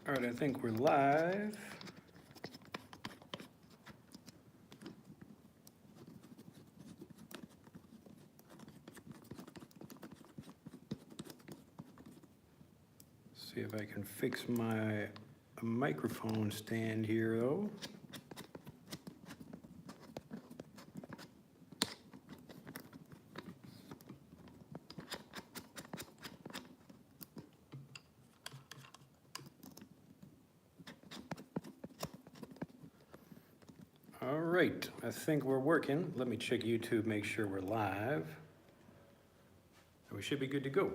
All right, I think we're live. See if I can fix my microphone stand here though. All right, I think we're working. Let me check YouTube, make sure we're live. We should be good to go.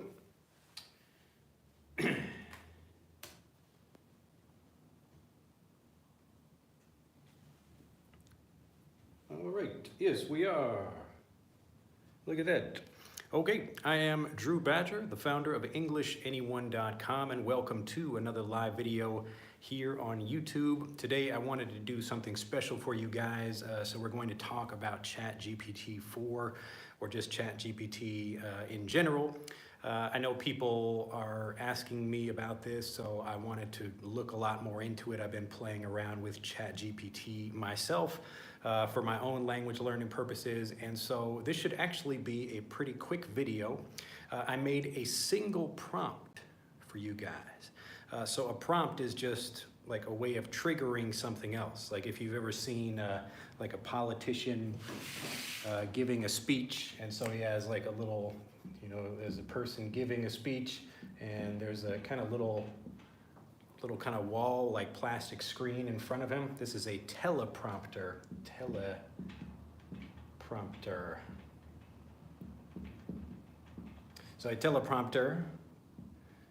All right, yes, we are. Look at that. Okay, I am Drew Badger, the founder of EnglishAnyone.com, and welcome to another live video here on YouTube. Today I wanted to do something special for you guys, so we're going to talk about ChatGPT 4 or just ChatGPT in general. I know people are asking me about this, so I wanted to look a lot more into it. I've been playing around with ChatGPT myself for my own language learning purposes, and so this should actually be a pretty quick video. I made a single prompt for you guys. So a prompt is just like a way of triggering something else. Like if you've ever seen like a politician giving a speech, and so he has like a little, you know, there's a person giving a speech, and there's a kind of little kind of wall, like plastic screen in front of him. This is a teleprompter. So a teleprompter,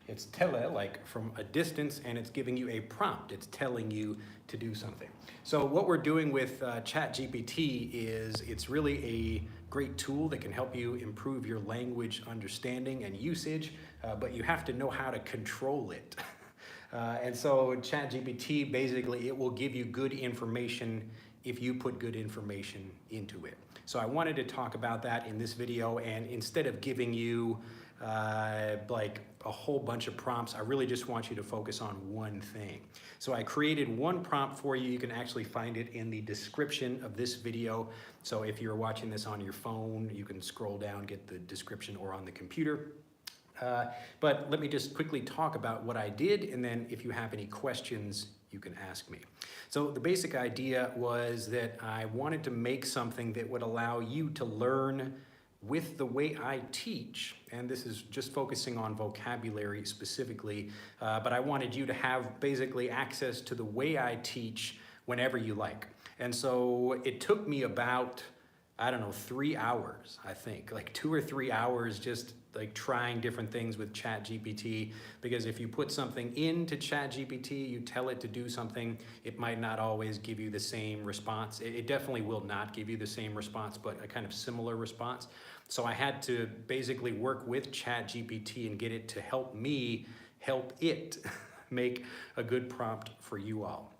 it's tele, like from a distance, and it's giving you a prompt. It's telling you to do something. So what we're doing with ChatGPT is it's really a great tool that can help you improve your language understanding and usage, but you have to know how to control it. And so ChatGPT, basically, it will give you good information if you put good information into it. So I wanted to talk about that in this video, and instead of giving you like a whole bunch of prompts, I really just want you to focus on one thing. So I created one prompt for you. You can actually find it in the description of this video. So if you're watching this on your phone, you can scroll down, get the description, or on the computer. But let me just quickly talk about what I did, and then if you have any questions, you can ask me. So the basic idea was that I wanted to make something that would allow you to learn with the way I teach, and this is just focusing on vocabulary specifically, but I wanted you to have basically access to the way I teach whenever you like. And so it took me about, I don't know, 3 hours, I think, like 2 or 3 hours just like trying different things with ChatGPT, because if you put something into ChatGPT, you tell it to do something, it might not always give you the same response. It definitely will not give you the same response, but a kind of similar response. So I had to basically work with ChatGPT and get it to help me help it make a good prompt for you all.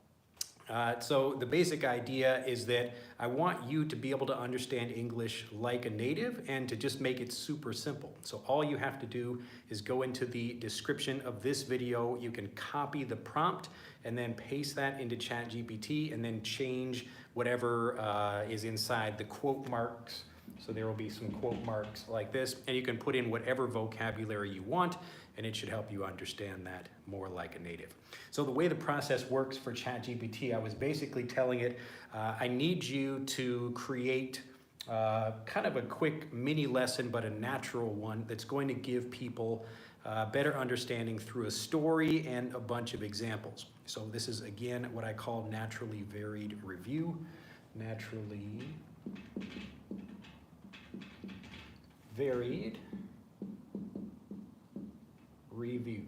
So the basic idea is that I want you to be able to understand English like a native and to just make it super simple. So all you have to do is go into the description of this video. You can copy the prompt and then paste that into ChatGPT and then change whatever is inside the quote marks. So there will be some quote marks like this, and you can put in whatever vocabulary you want, and it should help you understand that more like a native. So the way the process works for ChatGPT, I was basically telling it, I need you to create kind of a quick mini lesson, but a natural one that's going to give people better understanding through a story and a bunch of examples. So this is, again, what I call naturally varied review. Naturally varied review.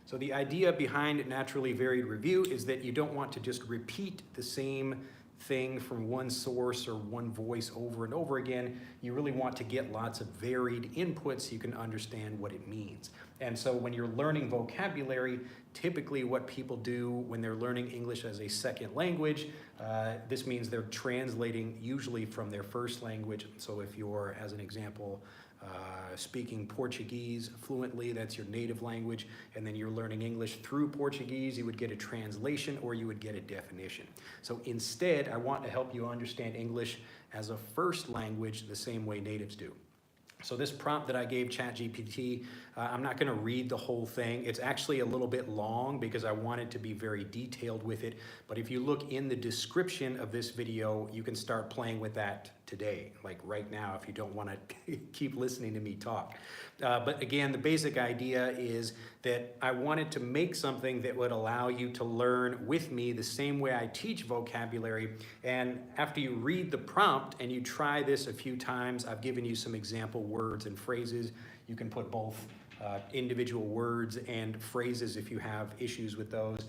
So the idea behind naturally varied review is that you don't want to just repeat the same thing from one source or one voice over and over again. You really want to get lots of varied inputs so you can understand what it means. And so when you're learning vocabulary, typically what people do when they're learning English as a second language, this means they're translating usually from their first language. So if you're, as an example, speaking Portuguese fluently, that's your native language, and then you're learning English through Portuguese, you would get a translation or you would get a definition. So instead, I want to help you understand English as a first language the same way natives do. So this prompt that I gave ChatGPT, I'm not going to read the whole thing. It's actually a little bit long because I wanted to be very detailed with it. But if you look in the description of this video, you can start playing with that today, like right now, if you don't want to keep listening to me talk. But again, the basic idea is that I wanted to make something that would allow you to learn with me the same way I teach vocabulary. And after you read the prompt and you try this a few times, I've given you some example words and phrases. You can put both individual words and phrases if you have issues with those.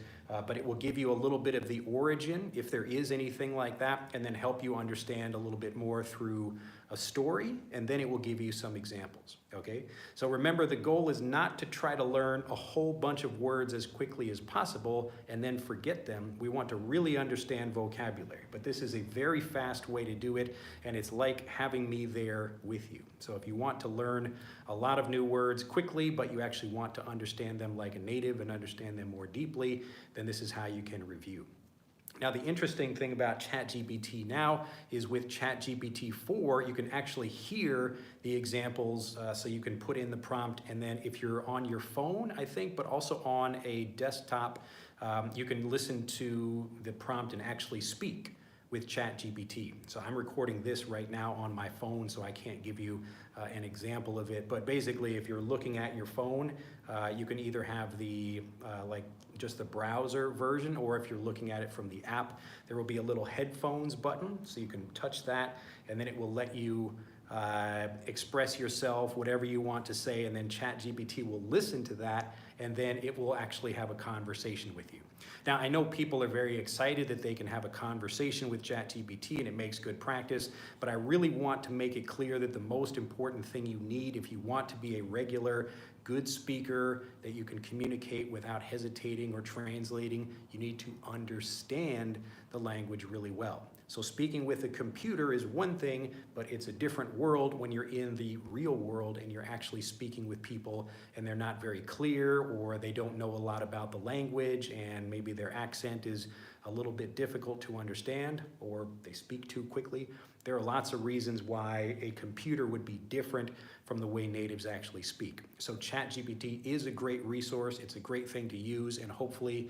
But it will give you a little bit of the origin, if there is anything like that, and then help you understand a little bit more through a story, and then it will give you some examples, okay? So remember, the goal is not to try to learn a whole bunch of words as quickly as possible and then forget them. We want to really understand vocabulary, but this is a very fast way to do it, and it's like having me there with you. So if you want to learn a lot of new words quickly, but you actually want to understand them like a native and understand them more deeply, then this is how you can review. Now, the interesting thing about ChatGPT now is with ChatGPT 4, you can actually hear the examples, so you can put in the prompt, and then if you're on your phone, I think, but also on a desktop, you can listen to the prompt and actually speak with ChatGPT. So I'm recording this right now on my phone, so I can't give you an example of it. But basically, if you're looking at your phone, you can either have the like just the browser version, or if you're looking at it from the app, there will be a little headphones button, so you can touch that, and then it will let you express yourself, whatever you want to say, and then ChatGPT will listen to that, and then it will actually have a conversation with you. Now, I know people are very excited that they can have a conversation with ChatGPT, and it makes good practice, but I really want to make it clear that the most important thing you need if you want to be a regular, good speaker that you can communicate without hesitating or translating, you need to understand the language really well. So speaking with a computer is one thing, but it's a different world when you're in the real world and you're actually speaking with people and they're not very clear, or they don't know a lot about the language, and maybe their accent is a little bit difficult to understand, or they speak too quickly. There are lots of reasons why a computer would be different from the way natives actually speak. So ChatGPT is a great resource. It's a great thing to use, and hopefully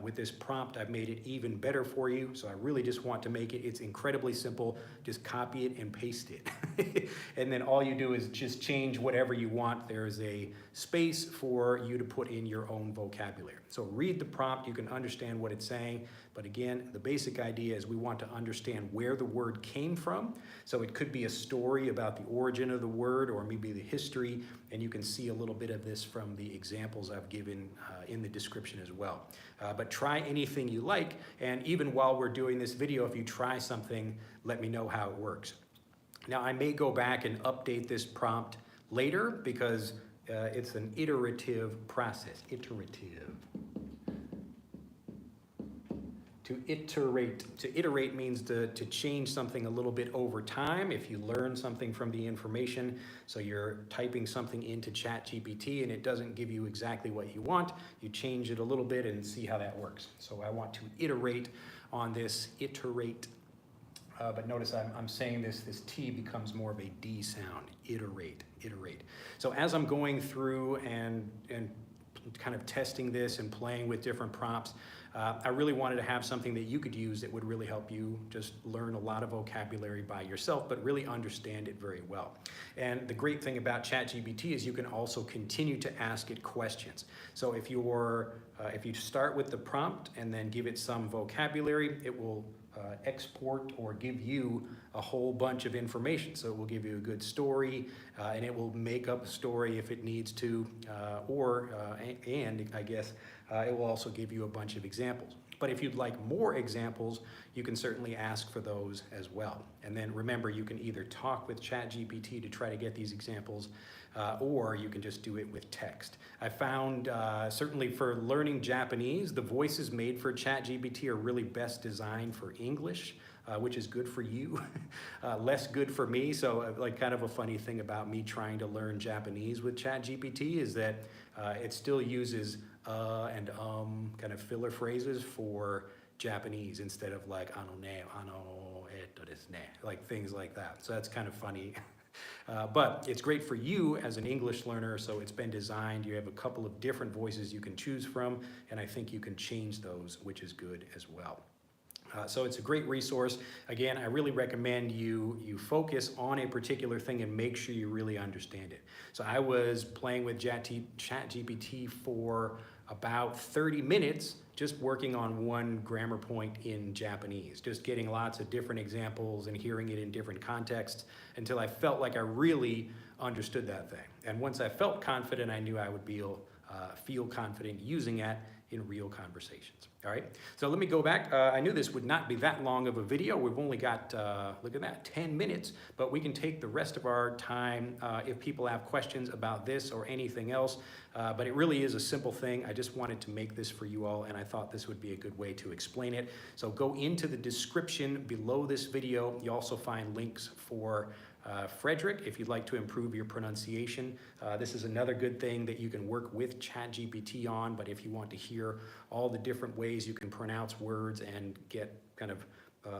with this prompt, I've made it even better for you. So I really just want to make it, it's incredibly simple. Just copy it and paste it. And then all you do is just change whatever you want. There's a space for you to put in your own vocabulary. So read the prompt, you can understand what it's saying. But again, the basic idea is we want to understand where the word came from. So it could be a story about the origin of the word, or maybe the history, and you can see a little bit of this from the examples I've given in the description as well. But try anything you like, and even while we're doing this video, if you try something, let me know how it works. Now, I may go back and update this prompt later because it's an iterative process. To iterate means to change something a little bit over time. If you learn something from the information, so you're typing something into ChatGPT and it doesn't give you exactly what you want, you change it a little bit and see how that works. So I want to iterate on this, iterate. But notice I'm saying this T becomes more of a D sound, iterate. So as I'm going through and kind of testing this and playing with different prompts, I really wanted to have something that you could use that would really help you just learn a lot of vocabulary by yourself, but really understand it very well. And the great thing about ChatGPT is you can also continue to ask it questions. So if you start with the prompt and then give it some vocabulary, it will export or give you a whole bunch of information. So it will give you a good story, and it will make up a story if it needs to, and I guess it will also give you a bunch of examples. But if you'd like more examples, you can certainly ask for those as well. And then remember, you can either talk with ChatGPT to try to get these examples, or you can just do it with text. I found, certainly for learning Japanese, the voices made for ChatGPT are really best designed for English. which is good for you, less good for me. So like kind of a funny thing about me trying to learn Japanese with ChatGPT is that it still uses and kind of filler phrases for Japanese instead of like ano ne, ano eto desu ne, like things like that. So that's kind of funny. But it's great for you as an English learner, so it's been designed. You have a couple of different voices you can choose from, and I think you can change those, which is good as well. So it's a great resource. Again, I really recommend you focus on a particular thing and make sure you really understand it. So I was playing with ChatGPT for about 30 minutes, just working on one grammar point in Japanese, just getting lots of different examples and hearing it in different contexts until I felt like I really understood that thing. And once I felt confident, I knew I would feel confident using it in real conversations. All right, so let me go back. I knew this would not be that long of a video. We've only got, look at that, 10 minutes, but we can take the rest of our time if people have questions about this or anything else. But it really is a simple thing. I just wanted to make this for you all, and I thought this would be a good way to explain it. So go into the description below this video. You also find links for Frederick, if you'd like to improve your pronunciation. This is another good thing that you can work with ChatGPT on, but if you want to hear all the different ways you can pronounce words and get kind of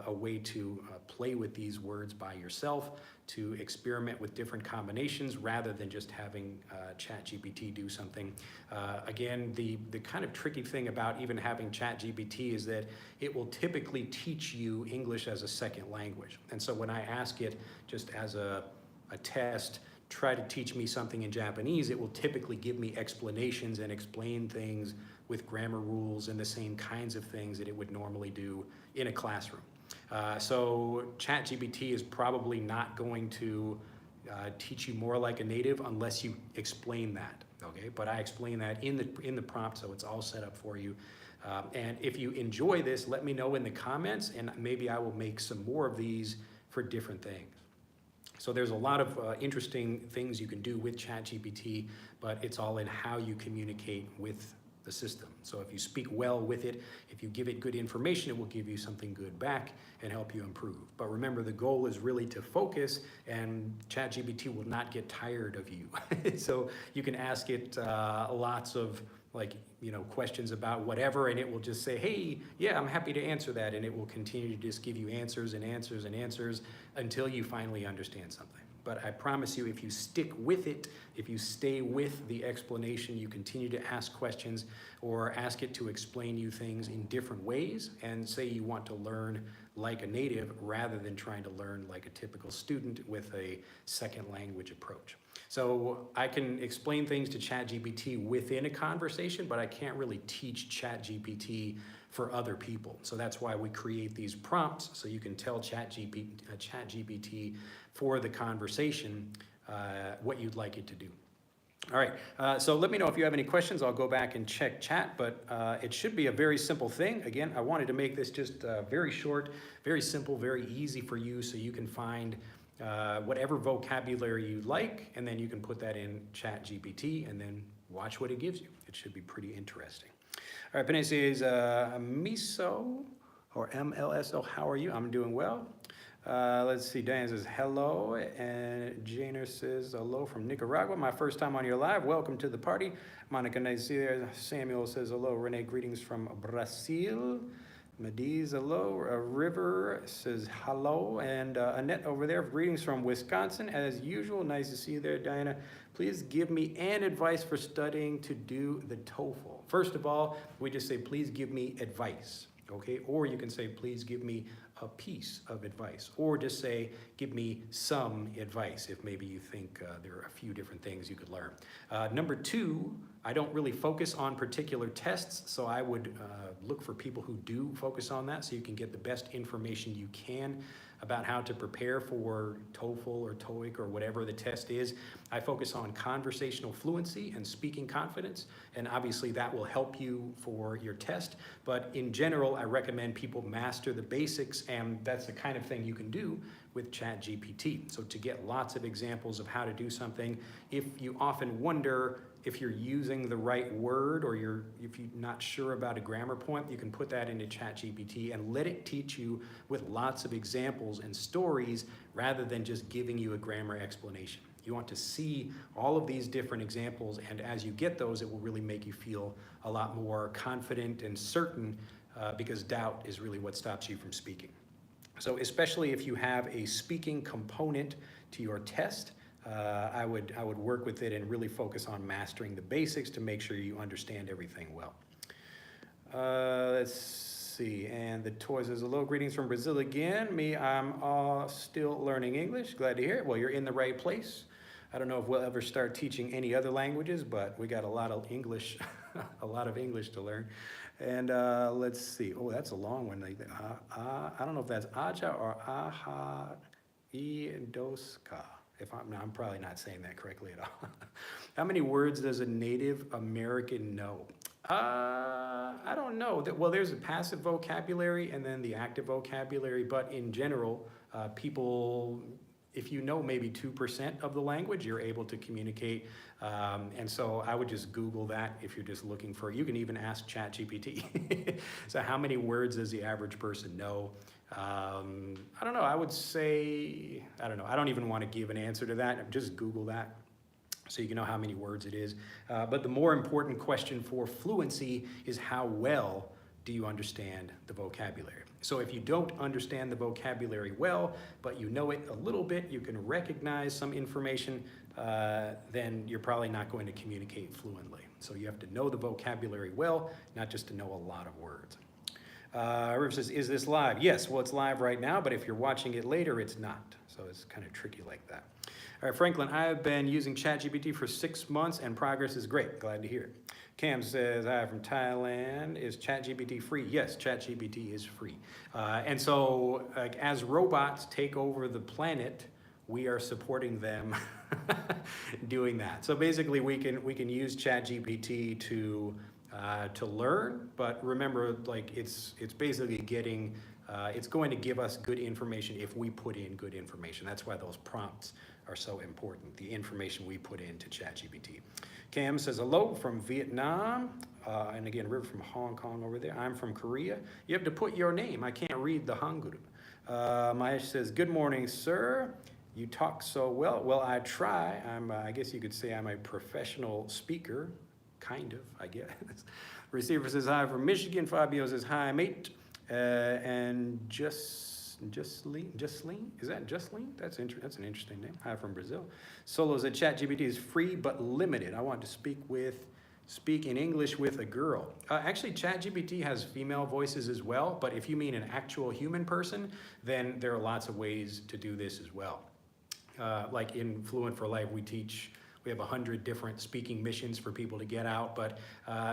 a way to play with these words by yourself, to experiment with different combinations rather than just having ChatGPT do something. Again, the kind of tricky thing about even having ChatGPT is that it will typically teach you English as a second language. And so when I ask it just as a test, try to teach me something in Japanese, it will typically give me explanations and explain things with grammar rules and the same kinds of things that it would normally do in a classroom. So ChatGPT is probably not going to teach you more like a native unless you explain that, okay? But I explain that in the prompt, so it's all set up for you. And if you enjoy this, let me know in the comments, and maybe I will make some more of these for different things. So there's a lot of interesting things you can do with ChatGPT, but it's all in how you communicate with the system. So if you speak well with it, if you give it good information, it will give you something good back and help you improve. But remember, the goal is really to focus, and ChatGPT will not get tired of you. So you can ask it lots of questions about whatever, and it will just say, hey, yeah, I'm happy to answer that. And it will continue to just give you answers and answers and answers until you finally understand something. But I promise you, if you stick with it, if you stay with the explanation, you continue to ask questions or ask it to explain you things in different ways, and say you want to learn like a native rather than trying to learn like a typical student with a second language approach. So I can explain things to ChatGPT within a conversation, but I can't really teach ChatGPT for other people. So that's why we create these prompts, so you can tell ChatGPT for the conversation what you'd like it to do. All right, so let me know if you have any questions. I'll go back and check chat, but it should be a very simple thing. Again, I wanted to make this just very short, very simple, very easy for you, so you can find whatever vocabulary you like, and then you can put that in ChatGPT and then watch what it gives you. It should be pretty interesting. All right, Panay says, Miso or MLSO, how are you? I'm doing well. Let's see, Diane says hello, and Janer says hello from Nicaragua. My first time on your live. Welcome to the party. Monica Nazir, Samuel says hello. Renee, greetings from Brazil. Mediz, hello. River says hello. And Annette over there, greetings from Wisconsin. As usual, nice to see you there, Diana. Please give me an advice for studying to do the TOEFL. First of all, we just say, please give me advice, okay? Or you can say, please give me a piece of advice. Or just say, give me some advice if maybe you think there are a few different things you could learn. Number two, I don't really focus on particular tests, so I would look for people who do focus on that so you can get the best information you can about how to prepare for TOEFL or TOEIC or whatever the test is. I focus on conversational fluency and speaking confidence, and obviously that will help you for your test. But in general, I recommend people master the basics, and that's the kind of thing you can do with ChatGPT. So to get lots of examples of how to do something, if you often wonder, if you're using the right word, or if you're not sure about a grammar point, you can put that into ChatGPT and let it teach you with lots of examples and stories rather than just giving you a grammar explanation. You want to see all of these different examples, and as you get those, it will really make you feel a lot more confident and certain, because doubt is really what stops you from speaking. So especially if you have a speaking component to your test, I would work with it and really focus on mastering the basics to make sure you understand everything well. Let's see, and the toy says, hello, greetings from Brazil again. I'm still learning English. Glad to hear it. Well, you're in the right place. I don't know if we'll ever start teaching any other languages, but we got a lot of English, a lot of English to learn. And let's see. Oh, that's a long one. I don't know if that's Aja or Aha Idoska. I'm probably not saying that correctly at all. How many words does a Native American know? I don't know. Well, there's a passive vocabulary and then the active vocabulary, but in general, people, if you know maybe 2% of the language, you're able to communicate. And so I would just Google that if you're just looking for, you can even ask ChatGPT. So how many words does the average person know? I don't know, I would say, I don't know. I don't even want to give an answer to that. Just Google that so you can know how many words it is. But the more important question for fluency is how well do you understand the vocabulary? So if you don't understand the vocabulary well, but you know it a little bit, you can recognize some information, then you're probably not going to communicate fluently. So you have to know the vocabulary well, not just to know a lot of words. River says, is this live? Yes, well, it's live right now, but if you're watching it later, it's not. So it's kind of tricky like that. All right, Franklin, I have been using ChatGPT for 6 months and progress is great. Glad to hear it. Cam says, hi, from Thailand. Is ChatGPT free? Yes, ChatGPT is free. And so as robots take over the planet, we are supporting them doing that. So basically we can use ChatGPT to learn, but remember, like it's basically getting, it's going to give us good information if we put in good information. That's why those prompts are so important, the information we put into ChatGPT. Cam says, hello from Vietnam. And again, River from Hong Kong over there. I'm from Korea. You have to put your name. I can't read the Hangul. Mahesh says, good morning, sir. You talk so well. Well, I try. I guess you could say I'm a professional speaker. Kind of, I guess. Receiver says, hi from Michigan. Fabio says, hi, mate. And Justine, is that Justine? That's an interesting name. Hi from Brazil. Solo said, ChatGPT is free but limited. I want to speak in English with a girl. Actually, ChatGPT has female voices as well, but if you mean an actual human person, then there are lots of ways to do this as well. Like in Fluent for Life, we have 100 different speaking missions for people to get out, but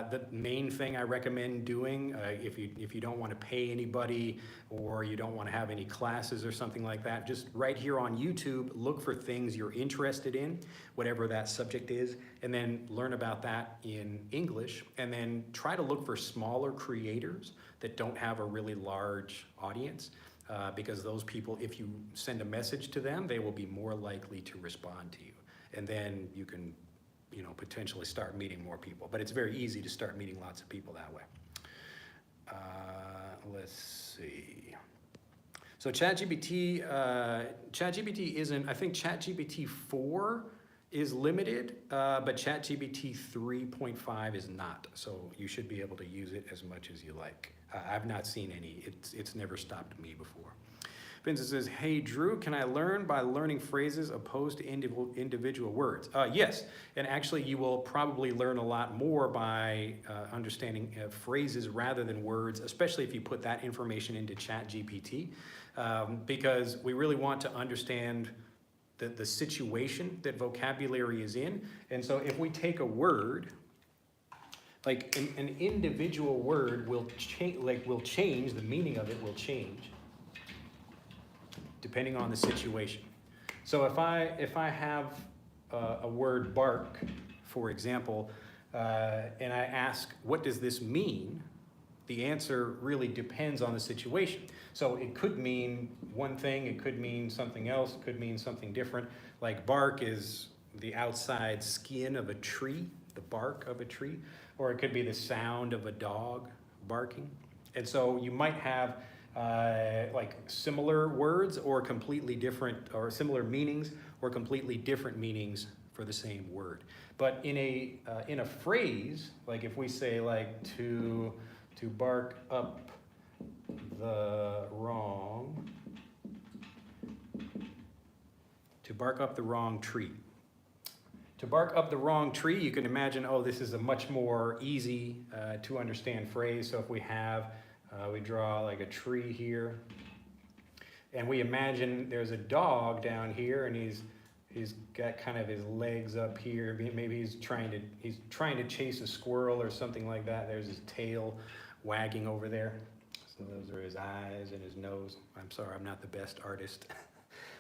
the main thing I recommend doing, if you don't want to pay anybody or you don't want to have any classes or something like that, just right here on YouTube, look for things you're interested in, whatever that subject is, and then learn about that in English, and then try to look for smaller creators that don't have a really large audience. Because those people, if you send a message to them, they will be more likely to respond to you. And then you can, potentially start meeting more people. But it's very easy to start meeting lots of people that way. Let's see. So ChatGPT isn't, I think ChatGPT 4 is limited, but ChatGPT 3.5 is not. So you should be able to use it as much as you like. I've not seen any. It's never stopped me before. Vincent says, hey, Drew, can I learn by learning phrases opposed to individual words? Yes, and actually you will probably learn a lot more by understanding phrases rather than words, especially if you put that information into ChatGPT, because we really want to understand the situation that vocabulary is in. And so if we take a word, like an individual word will change, the meaning of it will change depending on the situation. So if I have a word bark, for example, and I ask, what does this mean? The answer really depends on the situation. So it could mean one thing, it could mean something else, it could mean something different. Like bark is the outside skin of a tree, the bark of a tree, or it could be the sound of a dog barking. And so you might have like similar words or completely different, or similar meanings or completely different meanings for the same word. But in a phrase, like if we say like to bark up the wrong, to bark up the wrong tree. To bark up the wrong tree, you can imagine, oh, this is a much more easy to understand phrase. So if we have, we draw like a tree here, and we imagine there's a dog down here, and he's got kind of his legs up here. Maybe he's trying to chase a squirrel or something like that. There's his tail wagging over there. So those are his eyes and his nose. I'm sorry, I'm not the best artist.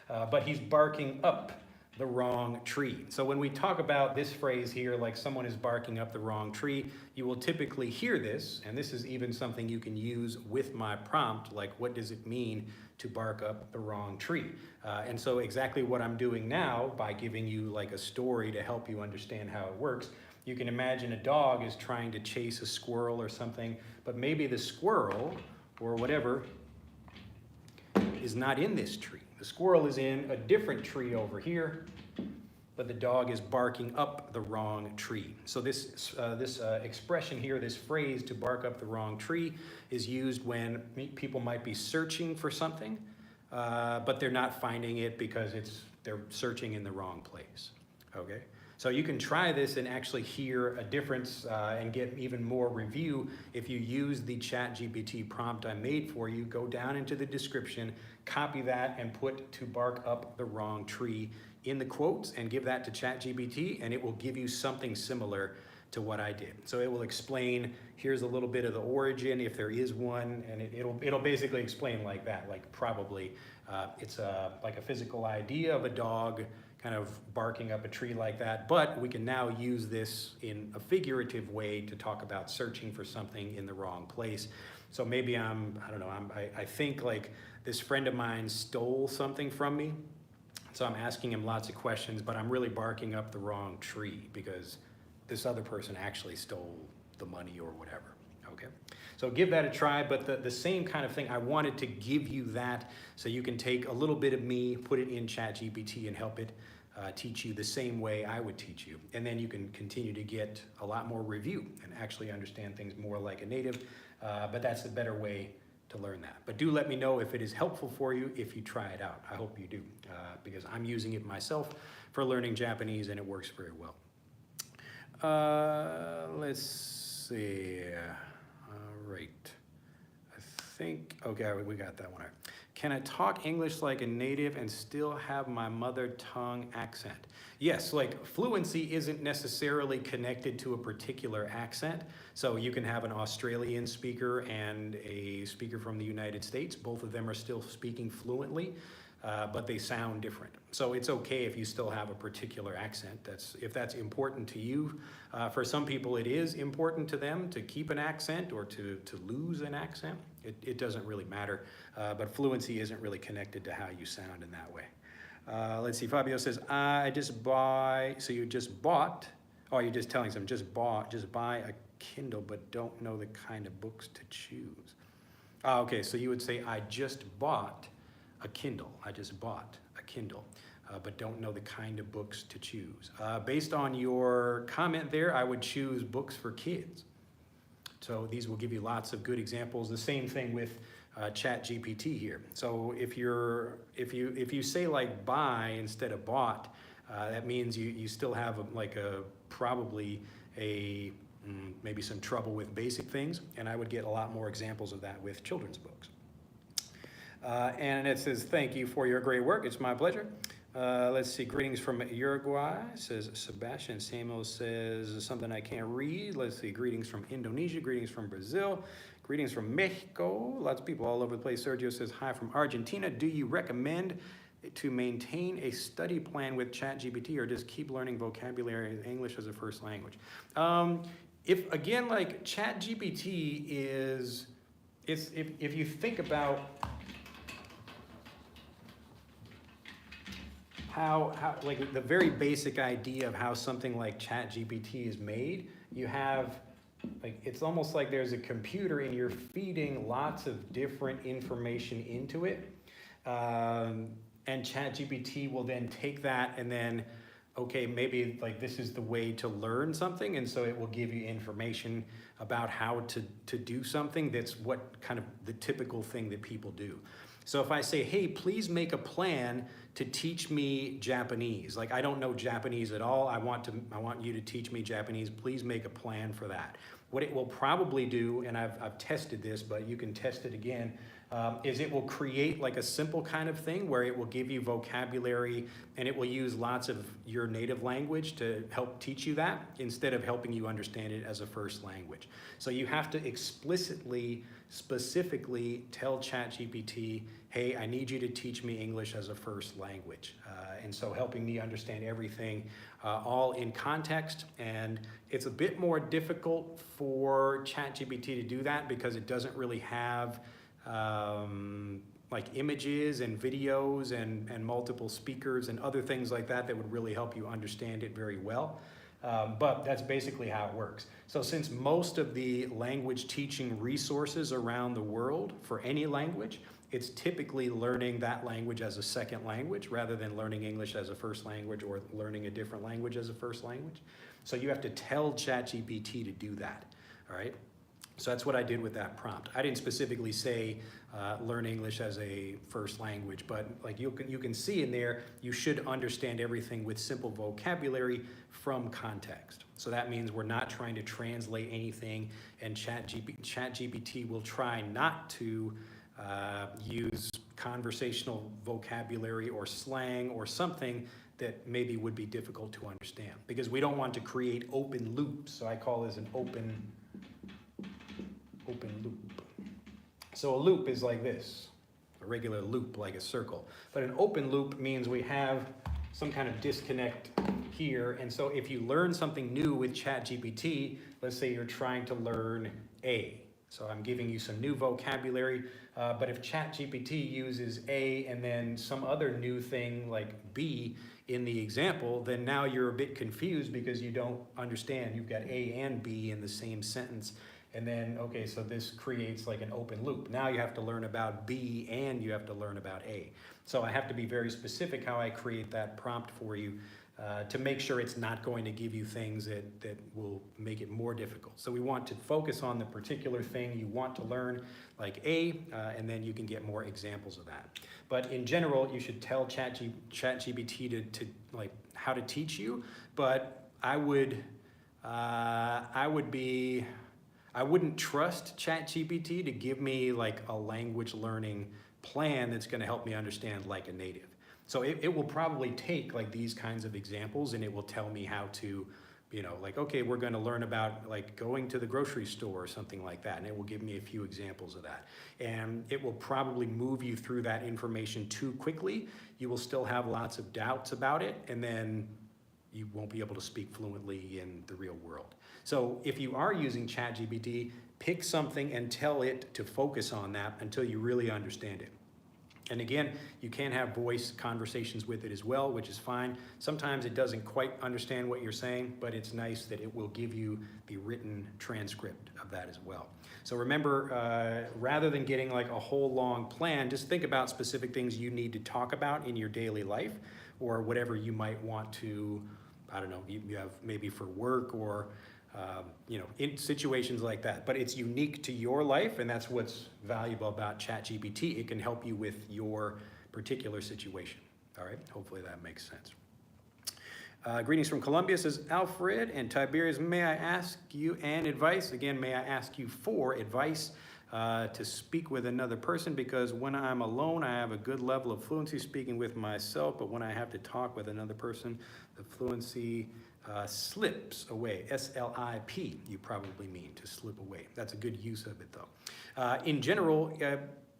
But he's barking up the wrong tree. So when we talk about this phrase here, like someone is barking up the wrong tree, you will typically hear this, and this is even something you can use with my prompt, like what does it mean to bark up the wrong tree? And so exactly what I'm doing now, by giving you like a story to help you understand how it works, you can imagine a dog is trying to chase a squirrel or something, but maybe the squirrel or whatever is not in this tree. The squirrel is in a different tree over here, but the dog is barking up the wrong tree. So this expression here, this phrase to bark up the wrong tree, is used when people might be searching for something, but they're not finding it because they're searching in the wrong place. Okay? So you can try this and actually hear a difference and get even more review if you use the ChatGPT prompt I made for you. Go down into the description, copy that, and put to bark up the wrong tree in the quotes and give that to ChatGPT, and it will give you something similar to what I did. So it will explain, here's a little bit of the origin, if there is one, and it'll basically explain like that, like probably it's like a physical idea of a dog kind of barking up a tree like that, but we can now use this in a figurative way to talk about searching for something in the wrong place. So maybe I think like this friend of mine stole something from me, so I'm asking him lots of questions, but I'm really barking up the wrong tree because this other person actually stole the money or whatever, okay? So give that a try, but the same kind of thing, I wanted to give you that so you can take a little bit of me, put it in ChatGPT and help it teach you the same way I would teach you. And then you can continue to get a lot more review and actually understand things more like a native, but that's the better way to learn that. But do let me know if it is helpful for you if you try it out. I hope you do, because I'm using it myself for learning Japanese and it works very well. Let's see. All right. I think, okay, we got that one. Can I talk English like a native and still have my mother tongue accent? Yes, like fluency isn't necessarily connected to a particular accent. So you can have an Australian speaker and a speaker from the United States. Both of them are still speaking fluently, but they sound different. So it's okay if you still have a particular accent. If that's important to you. For some people it is important to them to keep an accent or to lose an accent. It doesn't really matter, but fluency isn't really connected to how you sound in that way. Let's see, Fabio says, I just buy, so you just bought, oh, you're just telling them, just buy a Kindle, but don't know the kind of books to choose. Okay, so you would say, I just bought a Kindle. I just bought a Kindle, but don't know the kind of books to choose. Based on your comment there, I would choose books for kids. So these will give you lots of good examples. The same thing with ChatGPT here. So if you say like buy instead of bought, that means you still have probably maybe some trouble with basic things, and I would get a lot more examples of that with children's books. And it says, thank you for your great work. It's my pleasure. Let's see, greetings from Uruguay, says Sebastian. Samuel says something I can't read. Let's see, greetings from Indonesia, greetings from Brazil, greetings from Mexico. Lots of people all over the place. Sergio says, hi from Argentina. Do you recommend to maintain a study plan with ChatGPT or just keep learning vocabulary and English as a first language? If again, like ChatGPT is, if you think about, how like the very basic idea of how something like ChatGPT is made. You have like, it's almost like there's a computer and you're feeding lots of different information into it. And ChatGPT will then take that and then, okay, maybe like this is the way to learn something. And so it will give you information about how to do something that's what kind of the typical thing that people do. So if I say, hey, please make a plan to teach me Japanese. Like, I don't know Japanese at all. I want you to teach me Japanese. Please make a plan for that. What it will probably do, and I've tested this, but you can test it again, is it will create like a simple kind of thing where it will give you vocabulary and it will use lots of your native language to help teach you that instead of helping you understand it as a first language. So you have to specifically tell ChatGPT, hey, I need you to teach me English as a first language. And so helping me understand everything all in context. And it's a bit more difficult for ChatGPT to do that because it doesn't really have like images and videos and multiple speakers and other things like that that would really help you understand it very well. But that's basically how it works. So since most of the language teaching resources around the world for any language, it's typically learning that language as a second language rather than learning English as a first language or learning a different language as a first language. So you have to tell ChatGPT to do that, all right? So that's what I did with that prompt. I didn't specifically say learn English as a first language, but like you can see in there, you should understand everything with simple vocabulary from context. So that means we're not trying to translate anything, and ChatGPT will try not to use conversational vocabulary or slang or something that maybe would be difficult to understand, because we don't want to create open loops. So I call this an open loop. So a loop is like this, a regular loop like a circle. But an open loop means we have some kind of disconnect here. And so if you learn something new with ChatGPT, let's say you're trying to learn A. So I'm giving you some new vocabulary, but if ChatGPT uses A and then some other new thing like B in the example, then now you're a bit confused because you don't understand. You've got A and B in the same sentence. And then, okay, so this creates like an open loop. Now you have to learn about B and you have to learn about A. So I have to be very specific how I create that prompt for you to make sure it's not going to give you things that will make it more difficult. So we want to focus on the particular thing you want to learn, like A, and then you can get more examples of that. But in general, you should tell ChatGPT to like how to teach you, but I wouldn't trust ChatGPT to give me like a language learning plan that's going to help me understand like a native. So it will probably take like these kinds of examples and it will tell me how to, you know, like, okay, we're going to learn about like going to the grocery store or something like that. And it will give me a few examples of that. And it will probably move you through that information too quickly. You will still have lots of doubts about it. And then you won't be able to speak fluently in the real world. So if you are using ChatGPT, pick something and tell it to focus on that until you really understand it. And again, you can have voice conversations with it as well, which is fine. Sometimes it doesn't quite understand what you're saying, but it's nice that it will give you the written transcript of that as well. So remember, rather than getting like a whole long plan, just think about specific things you need to talk about in your daily life or whatever you might want to, I don't know, you have maybe for work or you know, in situations like that. But it's unique to your life, and that's what's valuable about ChatGPT. It can help you with your particular situation. All right, hopefully that makes sense. Greetings from Colombia, says Alfred and Tiberius. May I ask you an advice? Again, may I ask you for advice to speak with another person, because when I'm alone, I have a good level of fluency speaking with myself, but when I have to talk with another person, the fluency slips away. S-L-I-P, you probably mean, to slip away. That's a good use of it, though. In general,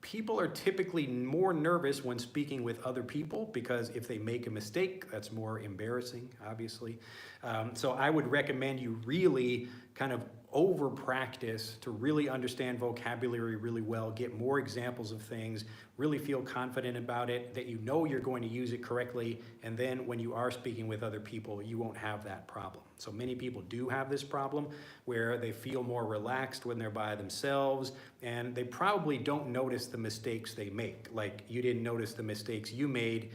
people are typically more nervous when speaking with other people because if they make a mistake, that's more embarrassing, obviously. So I would recommend you really kind of over practice to really understand vocabulary really well, get more examples of things, really feel confident about it, that you know you're going to use it correctly, and then when you are speaking with other people, you won't have that problem. So many people do have this problem where they feel more relaxed when they're by themselves, and they probably don't notice the mistakes they make. Like you didn't notice the mistakes you made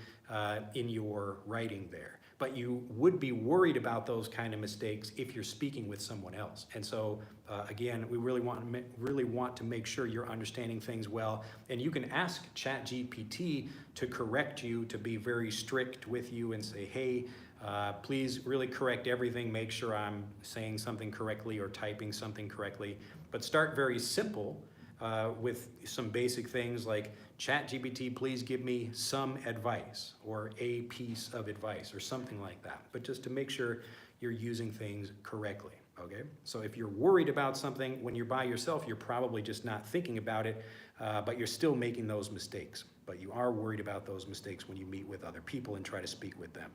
in your writing there. But you would be worried about those kind of mistakes if you're speaking with someone else. And so again, we really want to make sure you're understanding things well. And you can ask ChatGPT to correct you, to be very strict with you and say, hey, please really correct everything. Make sure I'm saying something correctly or typing something correctly. But start very simple with some basic things like, ChatGPT, please give me some advice or a piece of advice or something like that. But just to make sure you're using things correctly, okay? So if you're worried about something when you're by yourself, you're probably just not thinking about it, but you're still making those mistakes. But you are worried about those mistakes when you meet with other people and try to speak with them.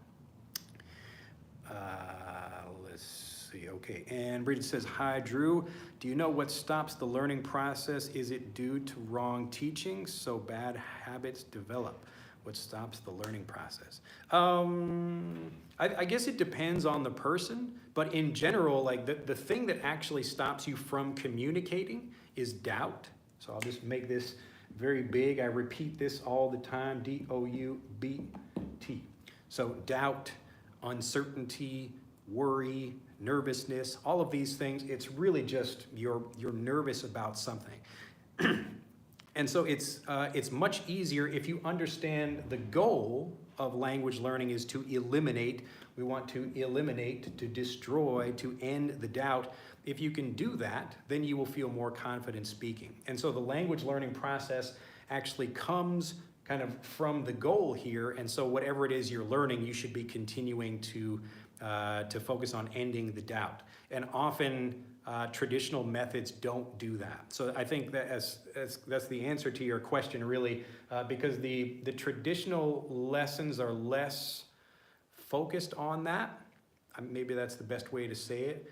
Let's see, okay. And Bridget says, hi, Drew. Do you know what stops the learning process? Is it due to wrong teaching so bad habits develop? What stops the learning process? I guess it depends on the person, but in general, like the thing that actually stops you from communicating is doubt. So I'll just make this very big. I repeat this all the time, D-O-U-B-T. So doubt, uncertainty, worry, nervousness, all of these things, it's really just you're nervous about something. And so it's much easier if you understand the goal of language learning is to eliminate. We want to eliminate, to destroy, to end the doubt. If you can do that, then you will feel more confident speaking. And so the language learning process actually comes kind of from the goal here. And so whatever it is you're learning, you should be continuing to focus on ending the doubt. And often traditional methods don't do that. So I think that that's the answer to your question, really, because the traditional lessons are less focused on that. Maybe that's the best way to say it.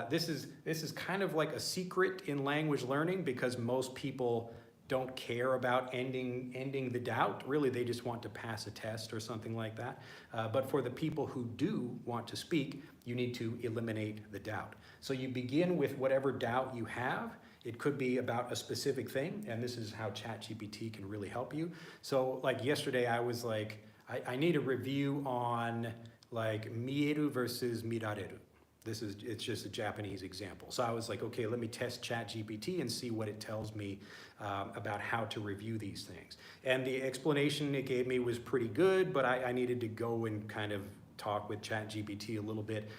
This is kind of like a secret in language learning because most people don't care about ending the doubt. Really, they just want to pass a test or something like that. But for the people who do want to speak, you need to eliminate the doubt. So you begin with whatever doubt you have. It could be about a specific thing, and this is how ChatGPT can really help you. So like yesterday, I was like, I need a review on like mieru versus mirareru. It's just a Japanese example. So I was like, okay, let me test ChatGPT and see what it tells me about how to review these things. And the explanation it gave me was pretty good, but I needed to go and kind of talk with ChatGPT a little bit,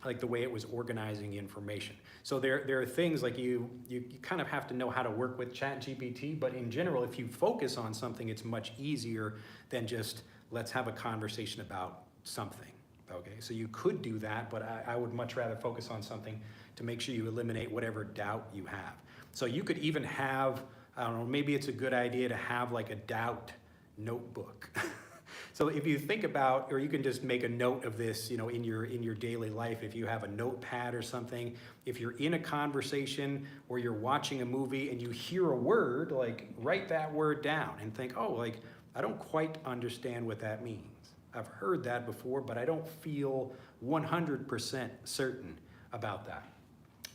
like the way it was organizing information. So there are things like you kind of have to know how to work with ChatGPT, but in general, if you focus on something, it's much easier than just let's have a conversation about something. Okay, so you could do that, but I would much rather focus on something to make sure you eliminate whatever doubt you have. So you could even have, I don't know, maybe it's a good idea to have like a doubt notebook. So if you think about, or you can just make a note of this, you know, in your daily life, if you have a notepad or something, if you're in a conversation or you're watching a movie and you hear a word, like write that word down and think, oh, like, I don't quite understand what that means. I've heard that before, but I don't feel 100% certain about that.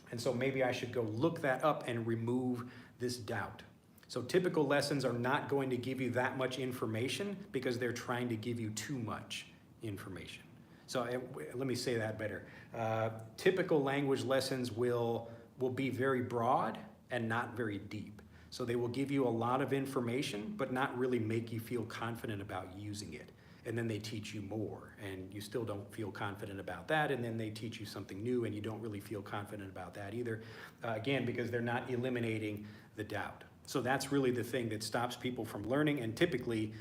And so maybe I should go look that up and remove this doubt. So typical lessons are not going to give you that much information because they're trying to give you too much information. So let me say that better. Typical language lessons will be very broad and not very deep. So they will give you a lot of information, but not really make you feel confident about using it. And then they teach you more, and you still don't feel confident about that, and then they teach you something new, and you don't really feel confident about that either, again, because they're not eliminating the doubt. So that's really the thing that stops people from learning, and typically,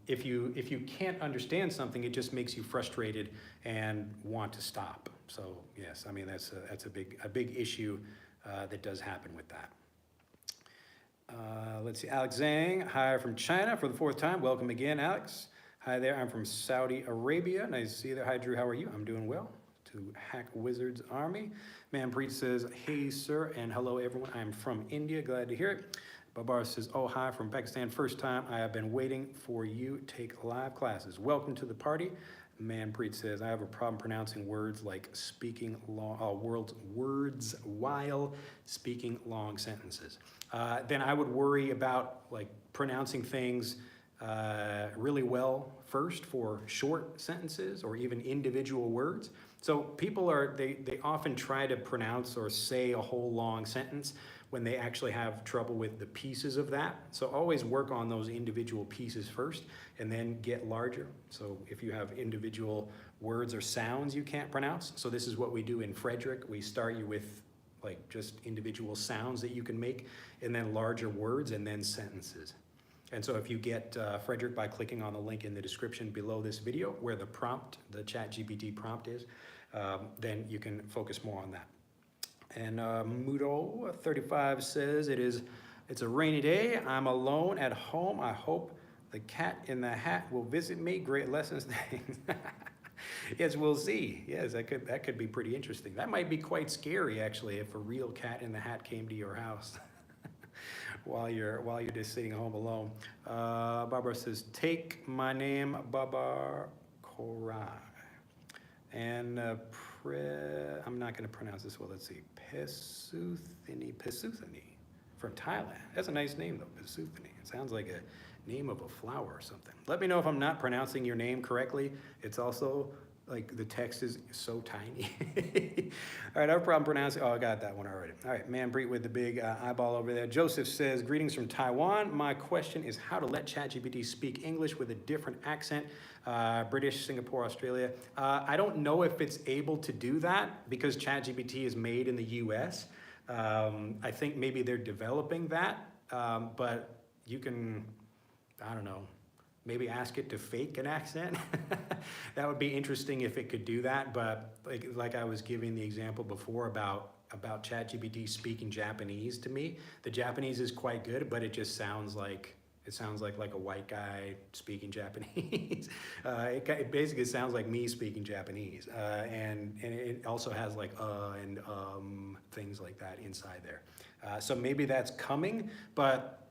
if you can't understand something, it just makes you frustrated and want to stop. So yes, I mean, that's a big issue that does happen with that. Let's see, Alex Zhang, hi from China for the 4th time. Welcome again, Alex. Hi there, I'm from Saudi Arabia. Nice to see you there. Hi, Drew, how are you? I'm doing well. To to Hack Wizards Army. Manpreet says, hey sir, and hello everyone. I'm from India, glad to hear it. Babar says, oh hi from Pakistan, first time. I have been waiting for you to take live classes. Welcome to the party. Manpreet says, I have a problem pronouncing words like speaking long, words while speaking long sentences. Then I would worry about like pronouncing things really well first for short sentences or even individual words. So people they often try to pronounce or say a whole long sentence when they actually have trouble with the pieces of that. So always work on those individual pieces first and then get larger. So if you have individual words or sounds you can't pronounce, so this is what we do in Frederick. We start you with like just individual sounds that you can make, and then larger words and then sentences. And so if you get Frederick by clicking on the link in the description below this video where the prompt, the ChatGPT prompt is, then you can focus more on that. And Mudo35 says, it's a rainy day. I'm alone at home. I hope the cat in the hat will visit me. Great lessons. Yes, we'll see. Yes, that could be pretty interesting. That might be quite scary actually if a real cat in the hat came to your house. While you're just sitting home alone. Barbara says, take my name, Babar Korai. And I'm not gonna pronounce this well, let's see. Pesuthini from Thailand. That's a nice name though, Pesuthini. It sounds like a name of a flower or something. Let me know if I'm not pronouncing your name correctly. It's also, like the text is so tiny. All right, I have a problem pronouncing, oh, I got that one already. All right, Manpreet with the big eyeball over there. Joseph says, greetings from Taiwan. My question is how to let ChatGPT speak English with a different accent, British, Singapore, Australia. I don't know if it's able to do that because ChatGPT is made in the US. I think maybe they're developing that, but you can, I don't know, maybe ask it to fake an accent. That would be interesting if it could do that, but like I was giving the example before about ChatGPT speaking Japanese to me. The Japanese is quite good, but it just sounds like a white guy speaking Japanese. It basically sounds like me speaking Japanese, and it also has like and things like that inside there. So maybe that's coming, but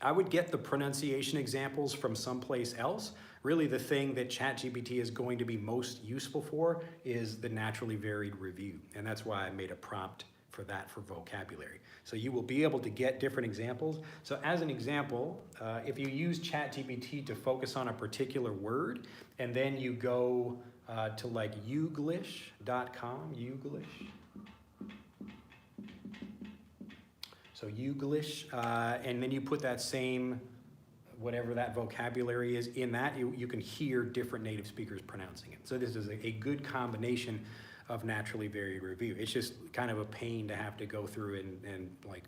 I would get the pronunciation examples from someplace else. Really the thing that ChatGPT is going to be most useful for is the naturally varied review. And that's why I made a prompt for that for vocabulary. So you will be able to get different examples. So as an example, if you use ChatGPT to focus on a particular word, and then you go to like youglish.com, Youglish. So Youglish, and then you put that same, whatever that vocabulary is in that, you can hear different native speakers pronouncing it. So this is a good combination of naturally varied review. It's just kind of a pain to have to go through and like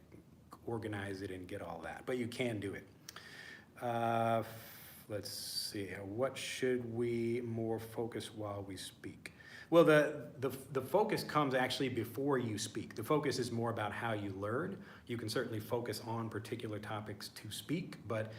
organize it and get all that, but you can do it. Let's see, what should we more focus while we speak? Well, the focus comes actually before you speak. The focus is more about how you learn. You can certainly focus on particular topics to speak, but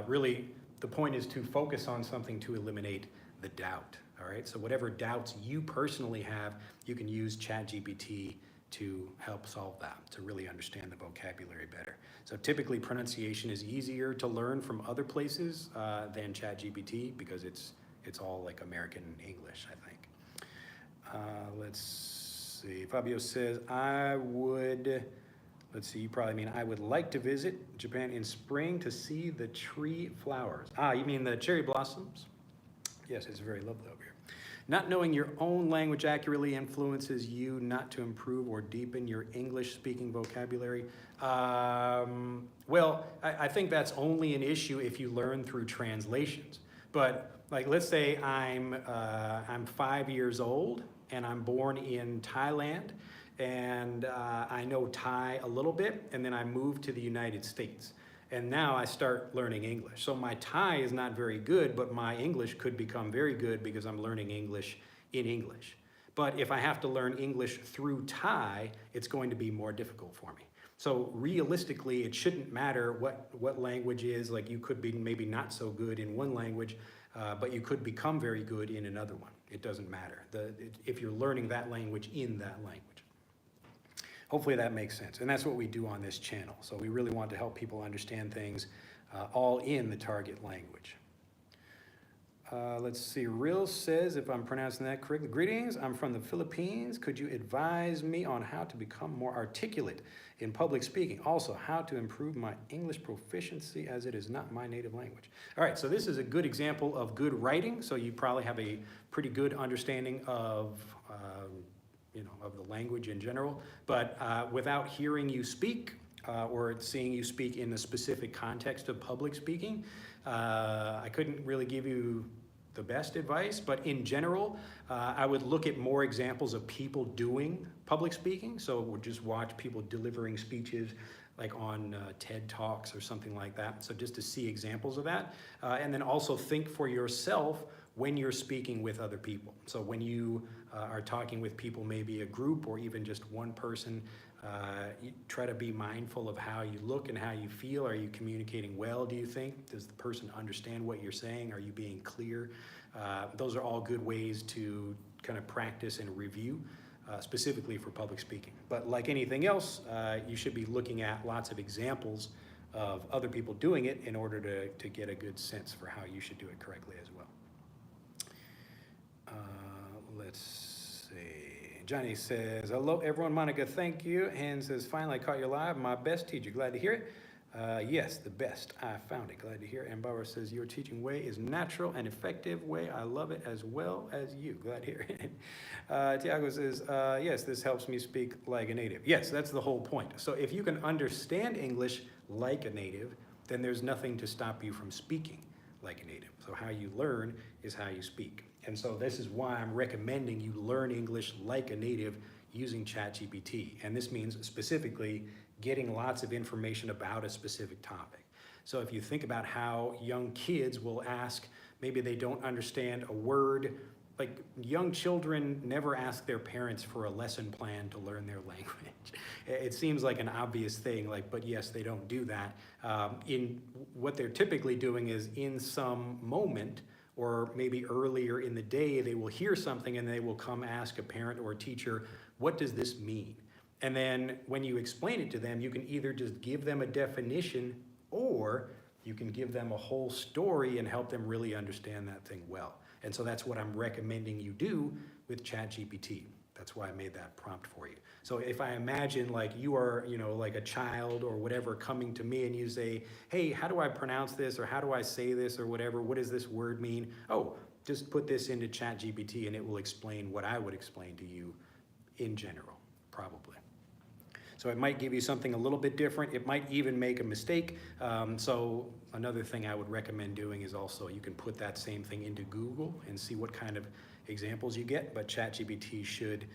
really the point is to focus on something to eliminate the doubt, all right? So whatever doubts you personally have, you can use ChatGPT to help solve that, to really understand the vocabulary better. So typically pronunciation is easier to learn from other places than ChatGPT because it's all like American English, I think. Let's see, Fabio says, let's see, you probably mean I would like to visit Japan in spring to see the tree flowers. You mean the cherry blossoms? Yes, it's very lovely over here. Not knowing your own language accurately influences you not to improve or deepen your English speaking vocabulary. Well, I think that's only an issue if you learn through translations. But like, let's say I'm 5 years old and I'm born in Thailand and I know Thai a little bit, and then I moved to the United States. And now I start learning English. So my Thai is not very good, but my English could become very good because I'm learning English in English. But if I have to learn English through Thai, it's going to be more difficult for me. So realistically, it shouldn't matter what language is. Like, you could be maybe not so good in one language, but you could become very good in another one. It doesn't matter. If you're learning that language in that language. Hopefully that makes sense. And that's what we do on this channel. So we really want to help people understand things all in the target language. Let's see, Real says, if I'm pronouncing that correctly, greetings, I'm from the Philippines. Could you advise me on how to become more articulate in public speaking? Also, how to improve my English proficiency as it is not my native language. All right, so this is a good example of good writing. So you probably have a pretty good understanding of of the language in general, but without hearing you speak or seeing you speak in the specific context of public speaking, I couldn't really give you the best advice, but in general, I would look at more examples of people doing public speaking. So we'll just watch people delivering speeches like on TED Talks or something like that. So just to see examples of that. And then also think for yourself when you're speaking with other people. So when you are talking with people, maybe a group or even just one person, you try to be mindful of how you look and how you feel. Are you communicating well, do you think? Does the person understand what you're saying? Are you being clear? Those are all good ways to kind of practice and review, specifically for public speaking. But like anything else, you should be looking at lots of examples of other people doing it in order to get a good sense for how you should do it correctly as well. Let's see. Johnny says, hello everyone, Monica, thank you. Han says, finally I caught you live. My best teacher, glad to hear it. Yes, the best. I found it, glad to hear. And Barbara says, your teaching way is natural and effective way. I love it as well as you. Glad to hear it. Tiago says, yes, this helps me speak like a native. Yes, that's the whole point. So if you can understand English like a native, then there's nothing to stop you from speaking like a native. So how you learn is how you speak. And so this is why I'm recommending you learn English like a native using ChatGPT. And this means specifically getting lots of information about a specific topic. So if you think about how young kids will ask, maybe they don't understand a word, like young children never ask their parents for a lesson plan to learn their language. It seems like an obvious thing, but yes, they don't do that. In what they're typically doing is in some moment, or maybe earlier in the day, they will hear something and they will come ask a parent or a teacher, what does this mean? And then when you explain it to them, you can either just give them a definition or you can give them a whole story and help them really understand that thing well. And so that's what I'm recommending you do with ChatGPT. That's why I made that prompt for you. So if I imagine like you are, like a child or whatever coming to me and you say, hey, how do I pronounce this? Or how do I say this or whatever? What does this word mean? Oh, just put this into ChatGPT and it will explain what I would explain to you in general, probably. So it might give you something a little bit different. It might even make a mistake. So another thing I would recommend doing is also you can put that same thing into Google and see what kind of examples you get. But ChatGPT should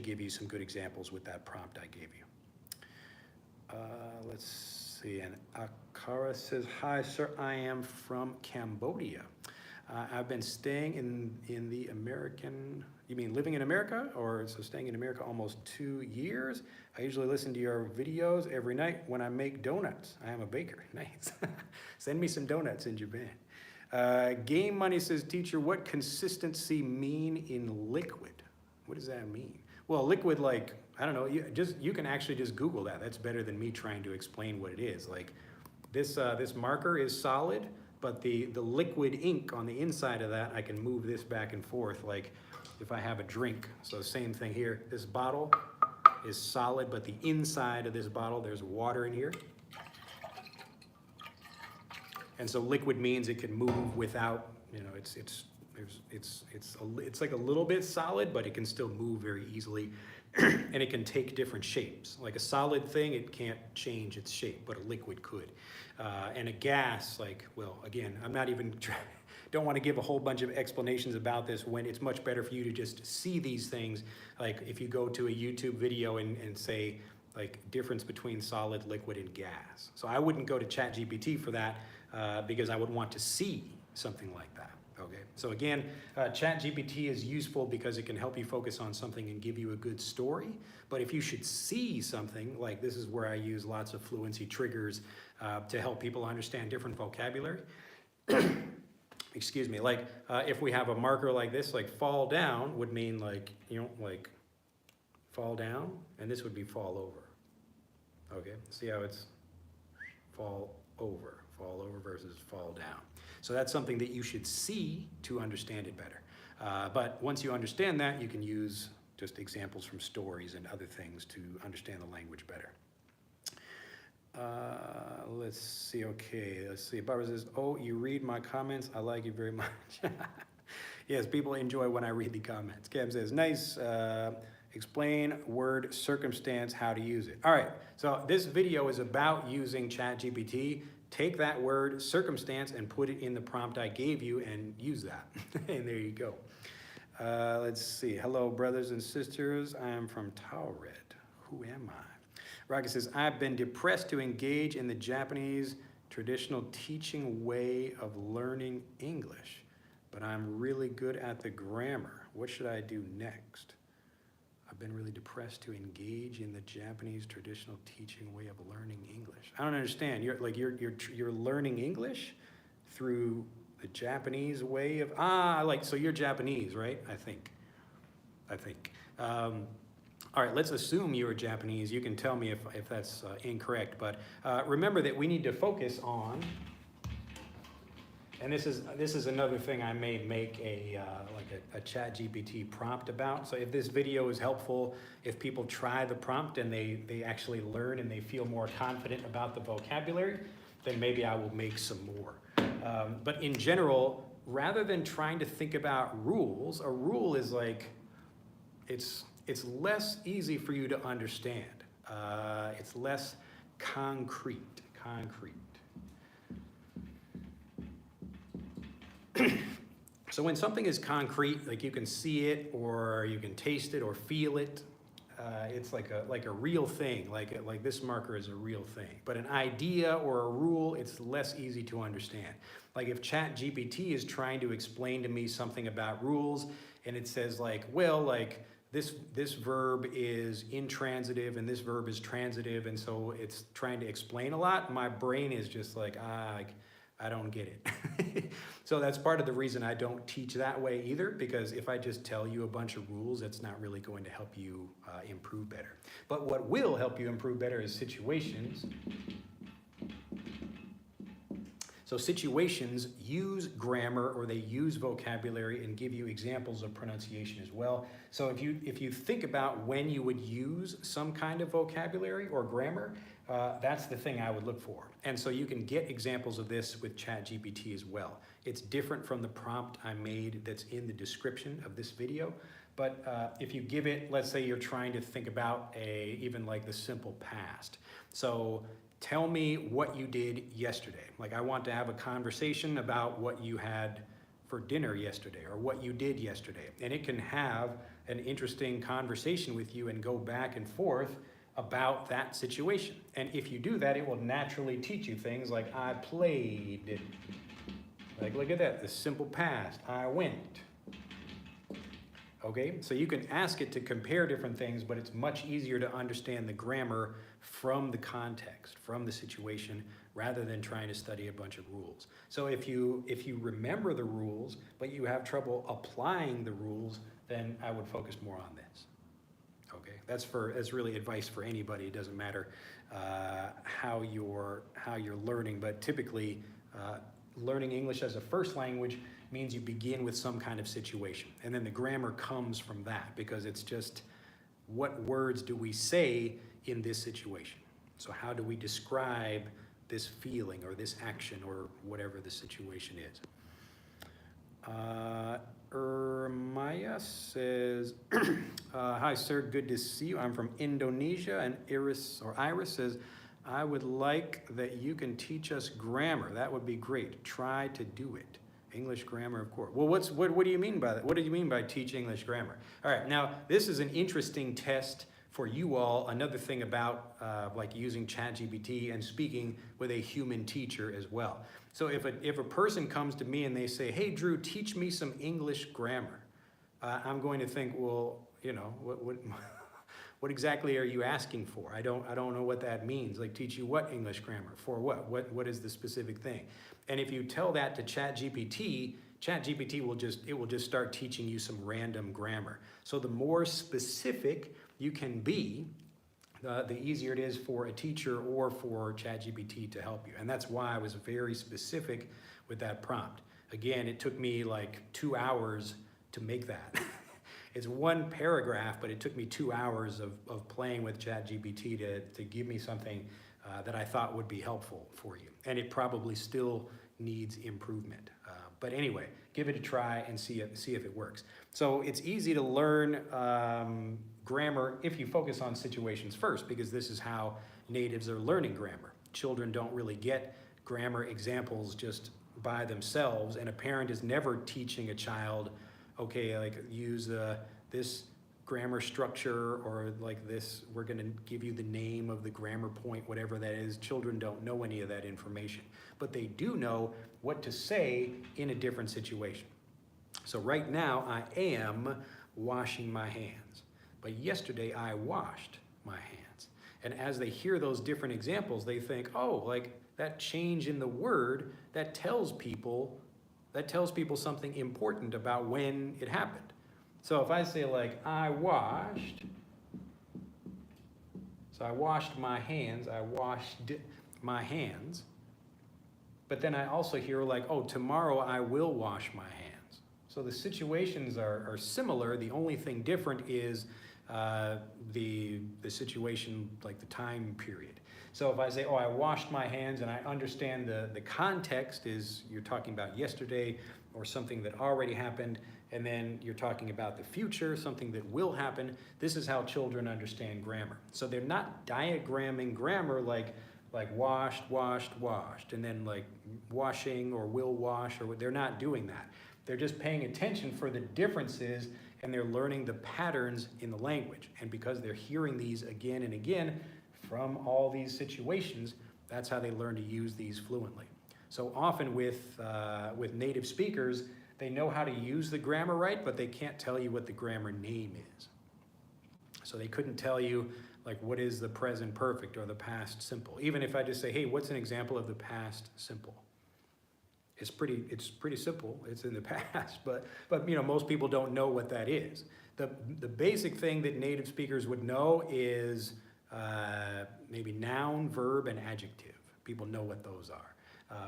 give you some good examples with that prompt I gave you. Let's see. And Akara says, hi, sir. I am from Cambodia. I've been staying in the American, you mean living in America? Or so staying in America almost 2 years. I usually listen to your videos every night when I make donuts. I am a baker. Nice. Send me some donuts in Japan. Game Money says, teacher, what consistency mean in liquid? What does that mean? Well, liquid, like, I don't know, you can actually just Google that. That's better than me trying to explain what it is. Like this marker is solid, but the liquid ink on the inside of that, I can move this back and forth like if I have a drink. So same thing here. This bottle is solid, but the inside of this bottle, there's water in here. And so liquid means it can move without, it's like a little bit solid, but it can still move very easily. And it can take different shapes. Like a solid thing, it can't change its shape, but a liquid could. And a gas, well, again, I'm not even don't want to give a whole bunch of explanations about this when it's much better for you to just see these things. Like if you go to a YouTube video and say, like difference between solid, liquid, and gas. So I wouldn't go to ChatGPT for that because I would want to see something like that. Okay, so again, ChatGPT is useful because it can help you focus on something and give you a good story. But if you should see something, like this is where I use lots of fluency triggers to help people understand different vocabulary. excuse me, like if we have a marker like this, like fall down would mean like, like fall down, and this would be fall over. Okay, see how it's fall over versus fall down. So that's something that you should see to understand it better. But once you understand that, you can use just examples from stories and other things to understand the language better. Let's see, okay, let's see. Barbara says, oh, you read my comments. I like you very much. Yes, people enjoy when I read the comments. Cam says, nice. Explain word circumstance, how to use it. All right, so this video is about using ChatGPT. Take that word circumstance and put it in the prompt I gave you and use that. And there you go. Let's see. Hello, brothers and sisters. I am from Tauret. Who am I? Rocky says, I've been depressed to engage in the Japanese traditional teaching way of learning English, but I'm really good at the grammar. What should I do next? I've been really depressed to engage in the Japanese traditional teaching way of learning English. I don't understand. You're learning English through the Japanese way of so you're Japanese, right? I think. All right, let's assume you're Japanese. You can tell me if that's incorrect, but remember that we need to focus on. And this is another thing I may make a ChatGPT prompt about. So if this video is helpful, if people try the prompt and they actually learn and they feel more confident about the vocabulary, then maybe I will make some more. But in general, rather than trying to think about rules, a rule is like, it's less easy for you to understand. It's less concrete. So when something is concrete, like you can see it or you can taste it or feel it, it's like a real thing, like this marker is a real thing. But an idea or a rule, it's less easy to understand. Like if ChatGPT is trying to explain to me something about rules and it says like, well, like this verb is intransitive and this verb is transitive, and so it's trying to explain a lot, my brain is just like, I don't get it. So that's part of the reason I don't teach that way either, because if I just tell you a bunch of rules, it's not really going to help you improve better. But what will help you improve better is situations. So situations use grammar or they use vocabulary and give you examples of pronunciation as well. So if you think about when you would use some kind of vocabulary or grammar, that's the thing I would look for. And so you can get examples of this with ChatGPT as well. It's different from the prompt I made that's in the description of this video. But if you give it, let's say you're trying to think about even like the simple past. So tell me what you did yesterday. Like I want to have a conversation about what you had for dinner yesterday or what you did yesterday. And it can have an interesting conversation with you and go back and forth about that situation. And if you do that, it will naturally teach you things like I played. Like look at that, the simple past, I went. Okay, so you can ask it to compare different things, but it's much easier to understand the grammar from the context, from the situation, rather than trying to study a bunch of rules. So if you remember the rules, but you have trouble applying the rules, then I would focus more on this. Okay, that's really advice for anybody. It doesn't matter how you're learning, but typically learning English as a first language means you begin with some kind of situation. And then the grammar comes from that, because it's just what words do we say in this situation? So how do we describe this feeling or this action or whatever the situation is? Maya says, hi sir, good to see you. I'm from Indonesia. And Iris says, I would like that you can teach us grammar. That would be great. Try to do it. English grammar, of course. Well, what do you mean by that? What do you mean by teach English grammar? All right, now this is an interesting test for you all. Another thing about like using ChatGPT and speaking with a human teacher as well. So if a person comes to me and they say, hey Drew, teach me some English grammar, I'm going to think, well, you know, What exactly are you asking for? I don't know what that means. Like, teach you what English grammar? For what? What is the specific thing? And if you tell that to ChatGPT, ChatGPT will just start teaching you some random grammar. So the more specific you can be, the easier it is for a teacher or for ChatGPT to help you. And that's why I was very specific with that prompt. Again, it took me like 2 hours to make that. It's one paragraph, but it took me 2 hours of playing with ChatGPT to give me something that I thought would be helpful for you. And it probably still needs improvement. But anyway, give it a try and see if it works. So it's easy to learn grammar if you focus on situations first, because this is how natives are learning grammar. Children don't really get grammar examples just by themselves, and a parent is never teaching a child, okay, like use this grammar structure, or like this, we're gonna give you the name of the grammar point, whatever that is. Children don't know any of that information, but they do know what to say in a different situation. So right now I am washing my hands, but yesterday I washed my hands. And as they hear those different examples, they think, oh, like that change in the word, that tells people something important about when it happened. So if I say like, I washed my hands, I washed my hands, but then I also hear like, oh, tomorrow I will wash my hands. So the situations are similar. The only thing different is the situation, like the time period. So if I say, oh, I washed my hands, and I understand the context is you're talking about yesterday or something that already happened, and then you're talking about the future, something that will happen. This is how children understand grammar. So they're not diagramming grammar like washed, washed, washed, and then like washing or will wash, or they're not doing that. They're just paying attention for the differences, and they're learning the patterns in the language. And because they're hearing these again and again from all these situations, that's how they learn to use these fluently. So often with native speakers, they know how to use the grammar right, but they can't tell you what the grammar name is. So they couldn't tell you like what is the present perfect or the past simple. Even if I just say, hey, what's an example of the past simple? It's pretty simple. It's in the past, but you know, most people don't know what that is. The basic thing that native speakers would know is maybe noun, verb, and adjective. People know what those are.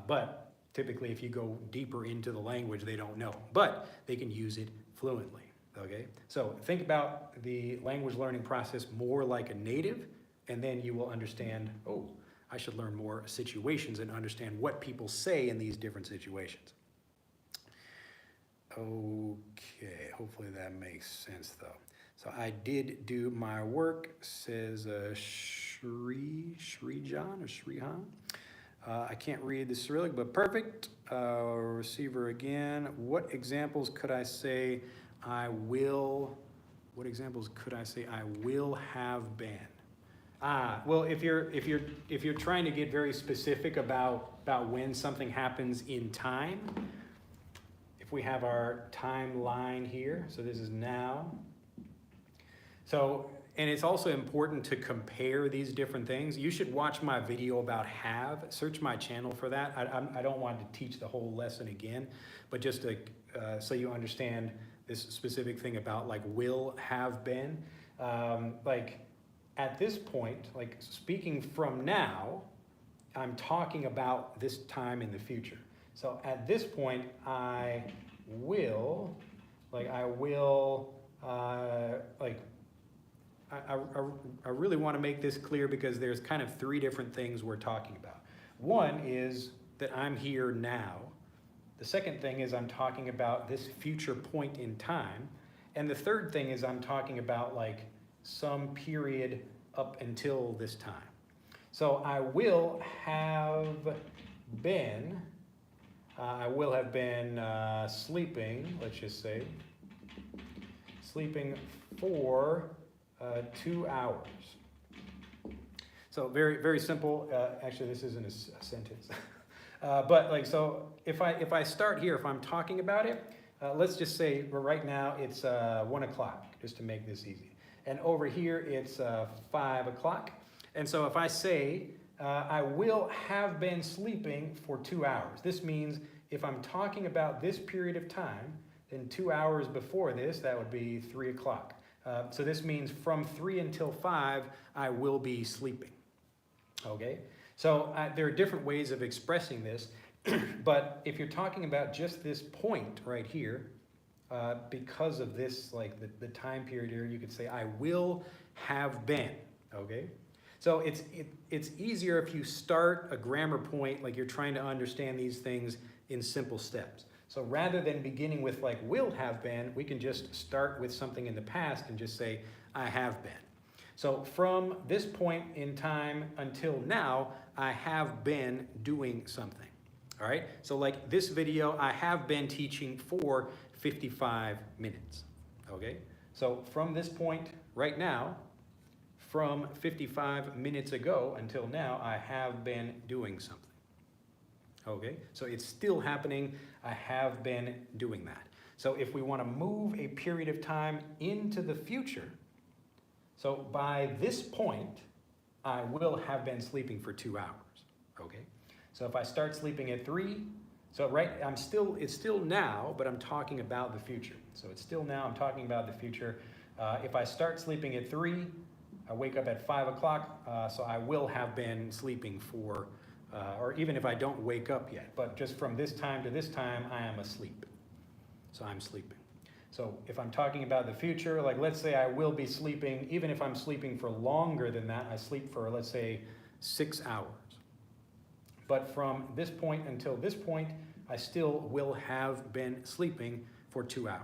But typically, if you go deeper into the language, they don't know. But they can use it fluently, okay? So think about the language learning process more like a native, and then you will understand, oh, I should learn more situations and understand what people say in these different situations. Okay, hopefully that makes sense though. So I did do my work, says Shrijan or Shrihan. I can't read the Cyrillic, but perfect. Receiver again. What examples could I say I will have been? Well, if you're trying to get very specific about when something happens in time, if we have our timeline here, so this is now. So, and it's also important to compare these different things. You should watch my video about have, search my channel for that. I don't want to teach the whole lesson again, but just to, so you understand this specific thing about like will have been. Like at this point, like speaking from now, I'm talking about this time in the future. So at this point, I really want to make this clear because there's kind of three different things we're talking about. One is that I'm here now. The second thing is I'm talking about this future point in time. And the third thing is I'm talking about like some period up until this time. So I will have been sleeping, let's just say, sleeping for 2 hours. So very, very simple. Actually, this isn't a sentence. But like, so if I start here, if I'm talking about it, let's just say right now it's 1 o'clock, just to make this easy. And over here, it's 5 o'clock. And so if I say, I will have been sleeping for 2 hours, this means if I'm talking about this period of time, then 2 hours before this, that would be 3 o'clock. So this means from 3 until 5, I will be sleeping. Okay? So there are different ways of expressing this, but if you're talking about just this point right here, because of this, like the time period here, you could say, I will have been, okay? So it's easier if you start a grammar point, like you're trying to understand these things in simple steps. So rather than beginning with like will have been, we can just start with something in the past and just say, I have been. So from this point in time until now, I have been doing something. All right, so like this video, I have been teaching for 55 minutes, okay? So from this point right now, from 55 minutes ago until now, I have been doing something, okay? So it's still happening, I have been doing that. So if we want to move a period of time into the future, so by this point, I will have been sleeping for 2 hours, okay? So if I start sleeping at 3, so right, it's still now, but I'm talking about the future. So it's still now, I'm talking about the future. If I start sleeping at 3, I wake up at 5 o'clock, so I will have been sleeping for, or even if I don't wake up yet, but just from this time to this time, I am asleep. So I'm sleeping. So if I'm talking about the future, like let's say I will be sleeping, even if I'm sleeping for longer than that, I sleep for, let's say, 6 hours. But from this point until this point, I still will have been sleeping for 2 hours.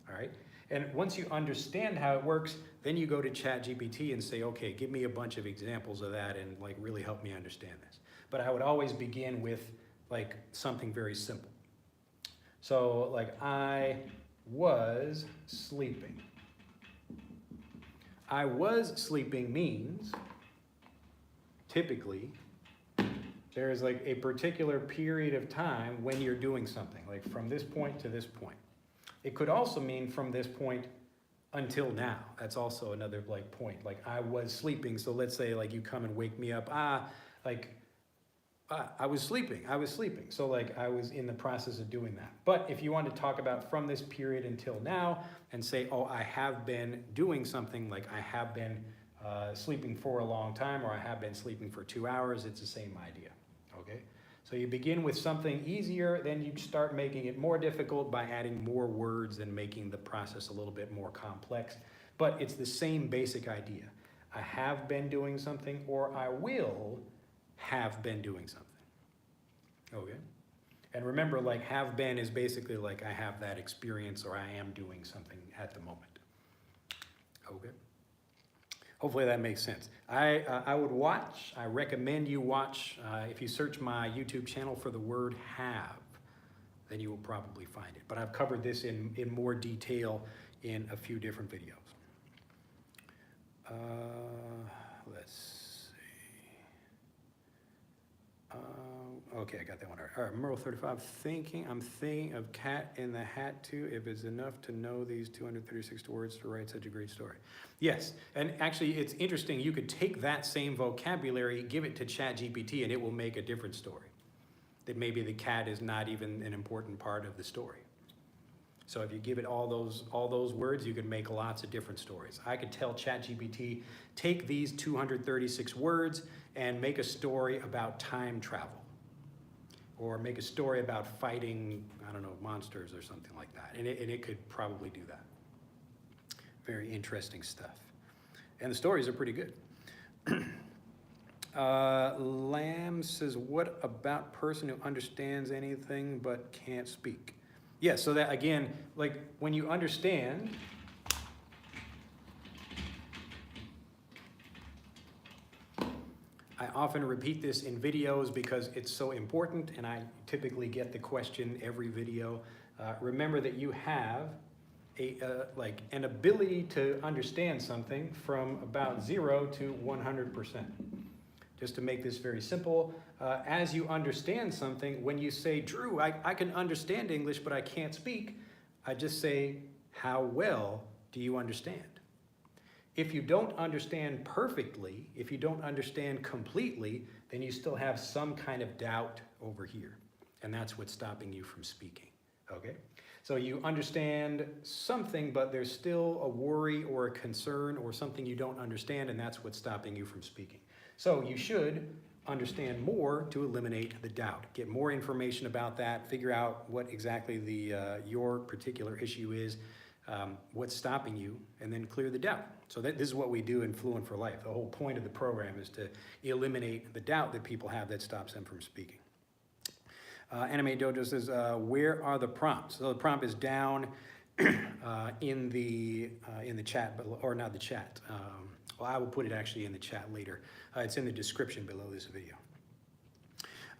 All right? And once you understand how it works, then you go to ChatGPT and say, okay, give me a bunch of examples of that and like really help me understand this. But I would always begin with like something very simple. So like I was sleeping. I was sleeping means typically there is like a particular period of time when you're doing something, like from this point to this point. It could also mean from this point until now. That's also another like point. Like I was sleeping, so let's say like you come and wake me up. I was sleeping. So like I was in the process of doing that. But if you want to talk about from this period until now and say, oh, I have been doing something, like I have been sleeping for a long time, or I have been sleeping for 2 hours, it's the same idea. Okay, so you begin with something easier, then you start making it more difficult by adding more words and making the process a little bit more complex. But it's the same basic idea. I have been doing something, or I will have been doing something. Okay, and remember, like have been is basically like I have that experience, or I am doing something at the moment. Okay. Hopefully that makes sense. I recommend you watch, if you search my YouTube channel for the word have, then you will probably find it. But I've covered this in more detail in a few different videos. Let's see. Okay, I got that one. All right, Merle 35, I'm thinking of Cat in the Hat too, if it's enough to know these 236 words to write such a great story. Yes, and actually it's interesting, you could take that same vocabulary, give it to ChatGPT, and it will make a different story. That maybe the cat is not even an important part of the story. So if you give it all those words, you can make lots of different stories. I could tell ChatGPT, take these 236 words and make a story about time travel. Or make a story about fighting, I don't know, monsters or something like that. And it could probably do that. Very interesting stuff. And the stories are pretty good. Lamb says, what about person who understands anything but can't speak? Yeah, so that again, like when you understand, I often repeat this in videos because it's so important, and I typically get the question every video. Remember that you have an ability to understand something from about 0 to 100%. Just to make this very simple, as you understand something, when you say, Drew, I can understand English, but I can't speak, I just say, how well do you understand? If you don't understand perfectly, if you don't understand completely, then you still have some kind of doubt over here. And that's what's stopping you from speaking, okay? So you understand something, but there's still a worry or a concern or something you don't understand, and that's what's stopping you from speaking. So you should understand more to eliminate the doubt. Get more information about that, figure out what exactly your particular issue is, what's stopping you, and then clear the doubt. So this is what we do in Fluent for Life. The whole point of the program is to eliminate the doubt that people have that stops them from speaking. Anime Dojo says, where are the prompts? So the prompt is down in the chat, or not the chat. Well, I will put it actually in the chat later. It's in the description below this video.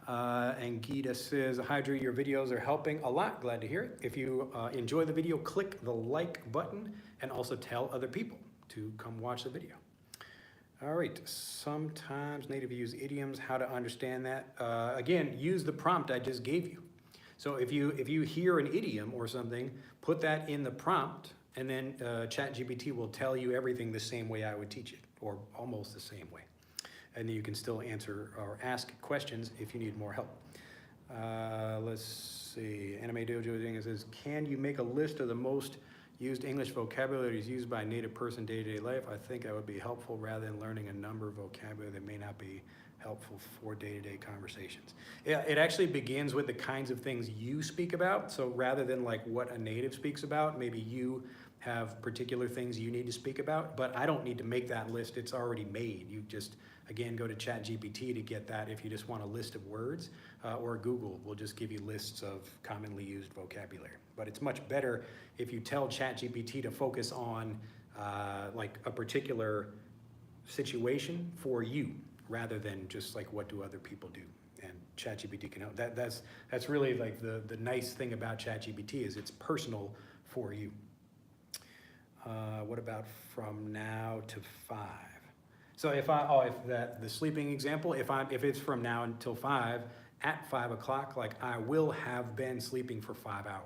And Gita says, hi Drew, your videos are helping a lot. Glad to hear it. If you enjoy the video, click the like button and also tell other people to come watch the video. All right, sometimes native use idioms, how to understand that. Again, use the prompt I just gave you. So if you hear an idiom or something, put that in the prompt, and then ChatGPT will tell you everything the same way I would teach it, or almost the same way. And then you can still answer or ask questions if you need more help. Let's see, Anime Dojo says, can you make a list of the most used English vocabularies used by a native person day-to-day life? I think that would be helpful rather than learning a number of vocabulary that may not be helpful for day-to-day conversations. Yeah, it actually begins with the kinds of things you speak about. So rather than like what a native speaks about, maybe you have particular things you need to speak about, but I don't need to make that list. It's already made. You just, again, go to ChatGPT to get that if you just want a list of words, or Google will just give you lists of commonly used vocabulary. But it's much better if you tell ChatGPT to focus on like a particular situation for you, rather than just like what do other people do. And ChatGPT can help. That's really like the nice thing about ChatGPT is it's personal for you. What about from now to 5? So if the sleeping example, if it's from now until 5, at 5 o'clock, like I will have been sleeping for 5 hours,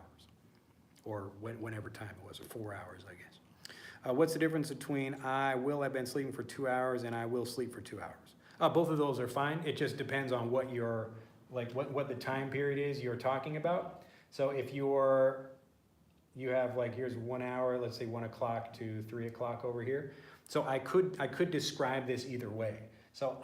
or whenever time it was, or 4 hours, I guess. What's the difference between I will have been sleeping for 2 hours and I will sleep for 2 hours? Both of those are fine. It just depends on what what the time period is you're talking about. So if you have like, here's 1 hour, let's say 1 o'clock to 3 o'clock over here. So I could describe this either way. So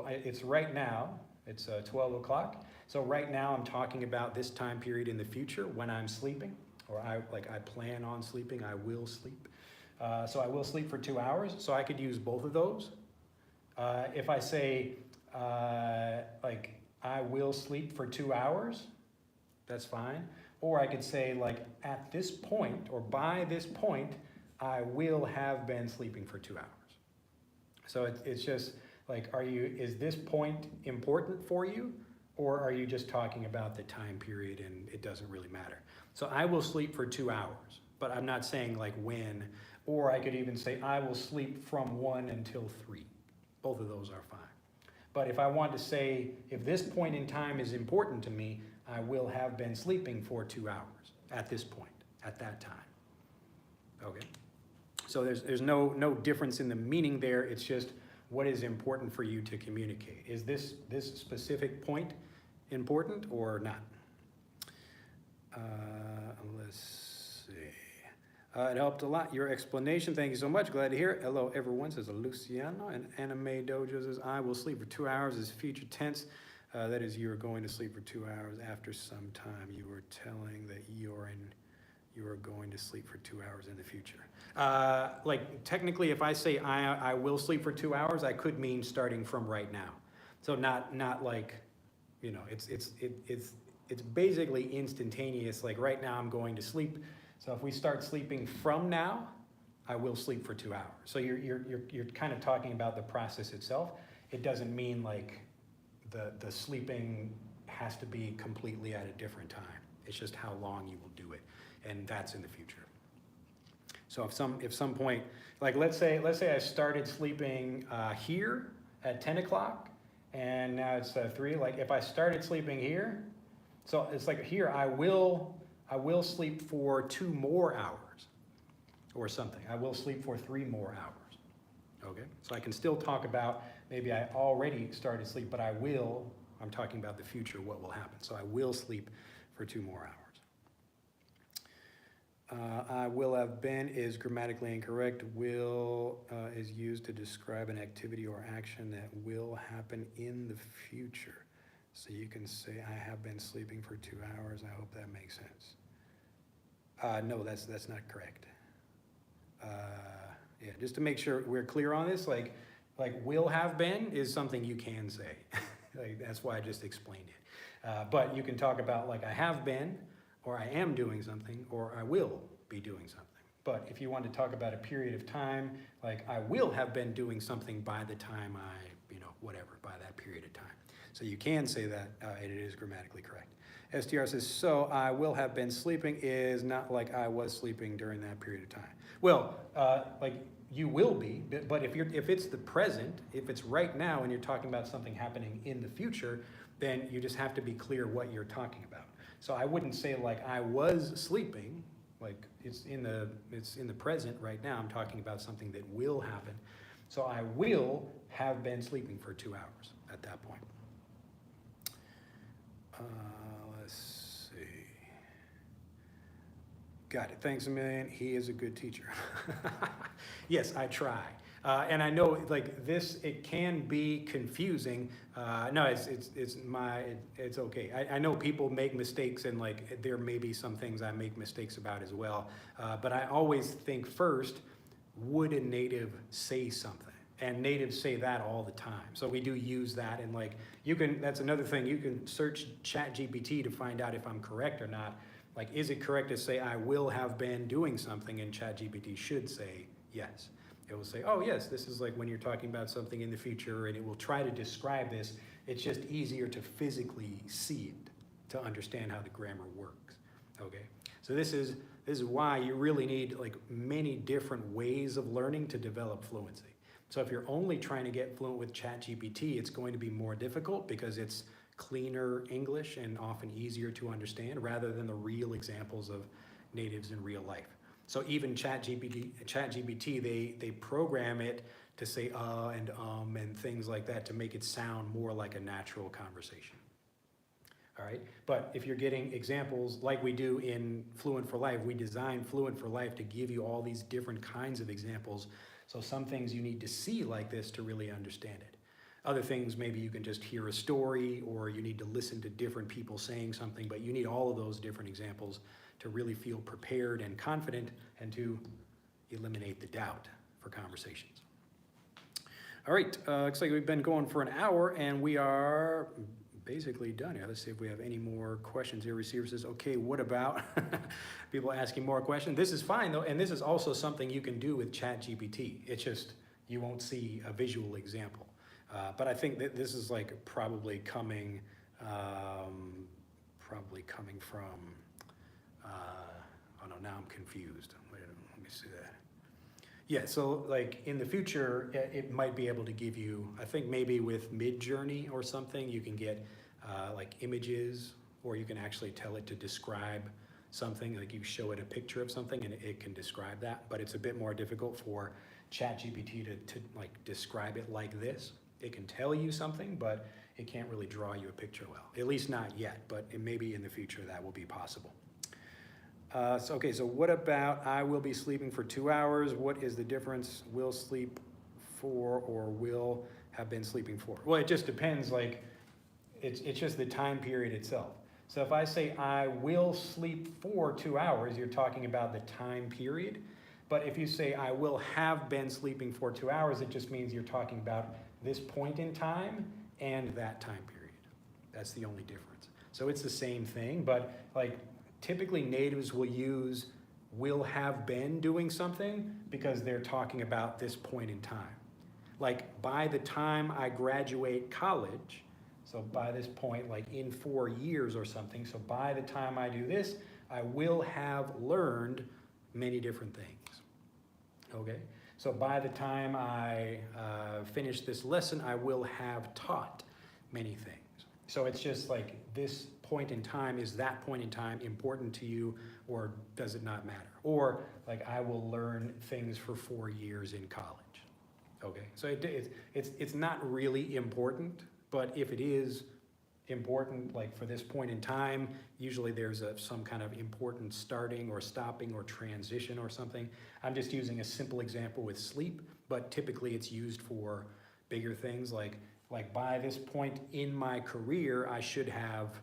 it's right now, it's 12 o'clock. So right now I'm talking about this time period in the future when I'm sleeping, or I plan on sleeping, I will sleep. So I will sleep for 2 hours. So I could use both of those. If I say, like, I will sleep for 2 hours, that's fine. Or I could say, like, at this point, or by this point, I will have been sleeping for 2 hours. So it's just like, is this point important for you? Or are you just talking about the time period and it doesn't really matter? So I will sleep for 2 hours, but I'm not saying like when, or I could even say I will sleep from 1 until 3. Both of those are fine. But if I want to say, if this point in time is important to me, I will have been sleeping for 2 hours at this point, at that time. Okay? So there's no difference in the meaning there. It's just what is important for you to communicate. Is this specific point important or not? Let's see. It helped a lot. Your explanation, thank you so much. Glad to hear it. Hello, everyone, says Luciano. And Anime Dojo says, I will sleep for 2 hours is future tense. That is, you are going to sleep for 2 hours. After some time, you are telling that you are going to sleep for 2 hours in the future. Like technically, if I say I will sleep for 2 hours, I could mean starting from right now. So not like, you know, it's basically instantaneous. Like right now, I'm going to sleep. So if we start sleeping from now, I will sleep for 2 hours. So you're kind of talking about the process itself. It doesn't mean like the sleeping has to be completely at a different time. It's just how long you will do it, and that's in the future. So if some point, like let's say I started sleeping here at 10 o'clock, and now it's 3. Like if I started sleeping here, so it's like here I will sleep for 2 more hours. or something. I will sleep for 3 more hours. Okay, so I can still talk about maybe I already started sleep, but I'm talking about the future, what will happen. So I will sleep for 2 more hours. I will have been is grammatically incorrect. Will is used to describe an activity or action that will happen in the future. So you can say, I have been sleeping for 2 hours. I hope that makes sense. No, that's not correct. Yeah, just to make sure we're clear on this, like will have been is something you can say. Like, that's why I just explained it. But you can talk about like I have been, or I am doing something, or I will be doing something. But if you want to talk about a period of time, like I will have been doing something by the time whatever, by that period of time. So you can say that, and it is grammatically correct. STR says, so I will have been sleeping is not like I was sleeping during that period of time. Well, like you will be, but if it's the present, if it's right now and you're talking about something happening in the future, then you just have to be clear what you're talking about. So I wouldn't say like I was sleeping, like it's in the present right now. I'm talking about something that will happen. So I will have been sleeping for 2 hours at that point. Let's see. Got it. Thanks a million. He is a good teacher. Yes, I try. And I know like this, it can be confusing. No, it's okay. I know people make mistakes, and like there may be some things I make mistakes about as well. But I always think first, would a native say something? And natives say that all the time. So we do use that, and like that's another thing, you can search ChatGPT to find out if I'm correct or not. Like, is it correct to say I will have been doing something, and ChatGPT should say yes. It will say, oh yes, this is like when you're talking about something in the future, and it will try to describe this. It's just easier to physically see it, to understand how the grammar works, okay? So this is why you really need like many different ways of learning to develop fluency. So if you're only trying to get fluent with ChatGPT, it's going to be more difficult because it's cleaner English and often easier to understand rather than the real examples of natives in real life. So even ChatGPT, they program it to say and things like that to make it sound more like a natural conversation. All right, but if you're getting examples like we do in Fluent for Life, we design Fluent for Life to give you all these different kinds of examples. So some things you need to see like this to really understand it. Other things, maybe you can just hear a story, or you need to listen to different people saying something, but you need all of those different examples to really feel prepared and confident and to eliminate the doubt for conversations. All right, looks like we've been going for an hour and we are basically done here. Let's see if we have any more questions here. Receiver says, okay, what about people asking more questions? This is fine though, and this is also something you can do with ChatGPT. It's just, you won't see a visual example. But I think that this is like probably coming from, oh no, now I'm confused. Wait, let me see that. Yeah, so like in the future, it might be able to give you, I think maybe with Midjourney or something, you can get like images, or you can actually tell it to describe something, like you show it a picture of something and it can describe that, but it's a bit more difficult for ChatGPT to like describe it like this. It can tell you something, but it can't really draw you a picture well, at least not yet, but maybe in the future that will be possible. So what about I will be sleeping for 2 hours? What is the difference? Will sleep for or will have been sleeping for? Well, it just depends, like it's just the time period itself. So if I say I will sleep for 2 hours, you're talking about the time period. But if you say I will have been sleeping for 2 hours, it just means you're talking about this point in time and that time period. That's the only difference. So it's the same thing, but like typically natives will use will have been doing something because they're talking about this point in time. Like by the time I graduate college, so by this point, like in 4 years or something, so by the time I do this, I will have learned many different things, okay? So by the time I finish this lesson, I will have taught many things. So it's just like this point in time, is that point in time important to you, or does it not matter? Or like, I will learn things for 4 years in college. Okay, so it's not really important, but if it is important, like for this point in time, usually there's some kind of important starting or stopping or transition or something. I'm just using a simple example with sleep, but typically it's used for bigger things like by this point in my career, I should have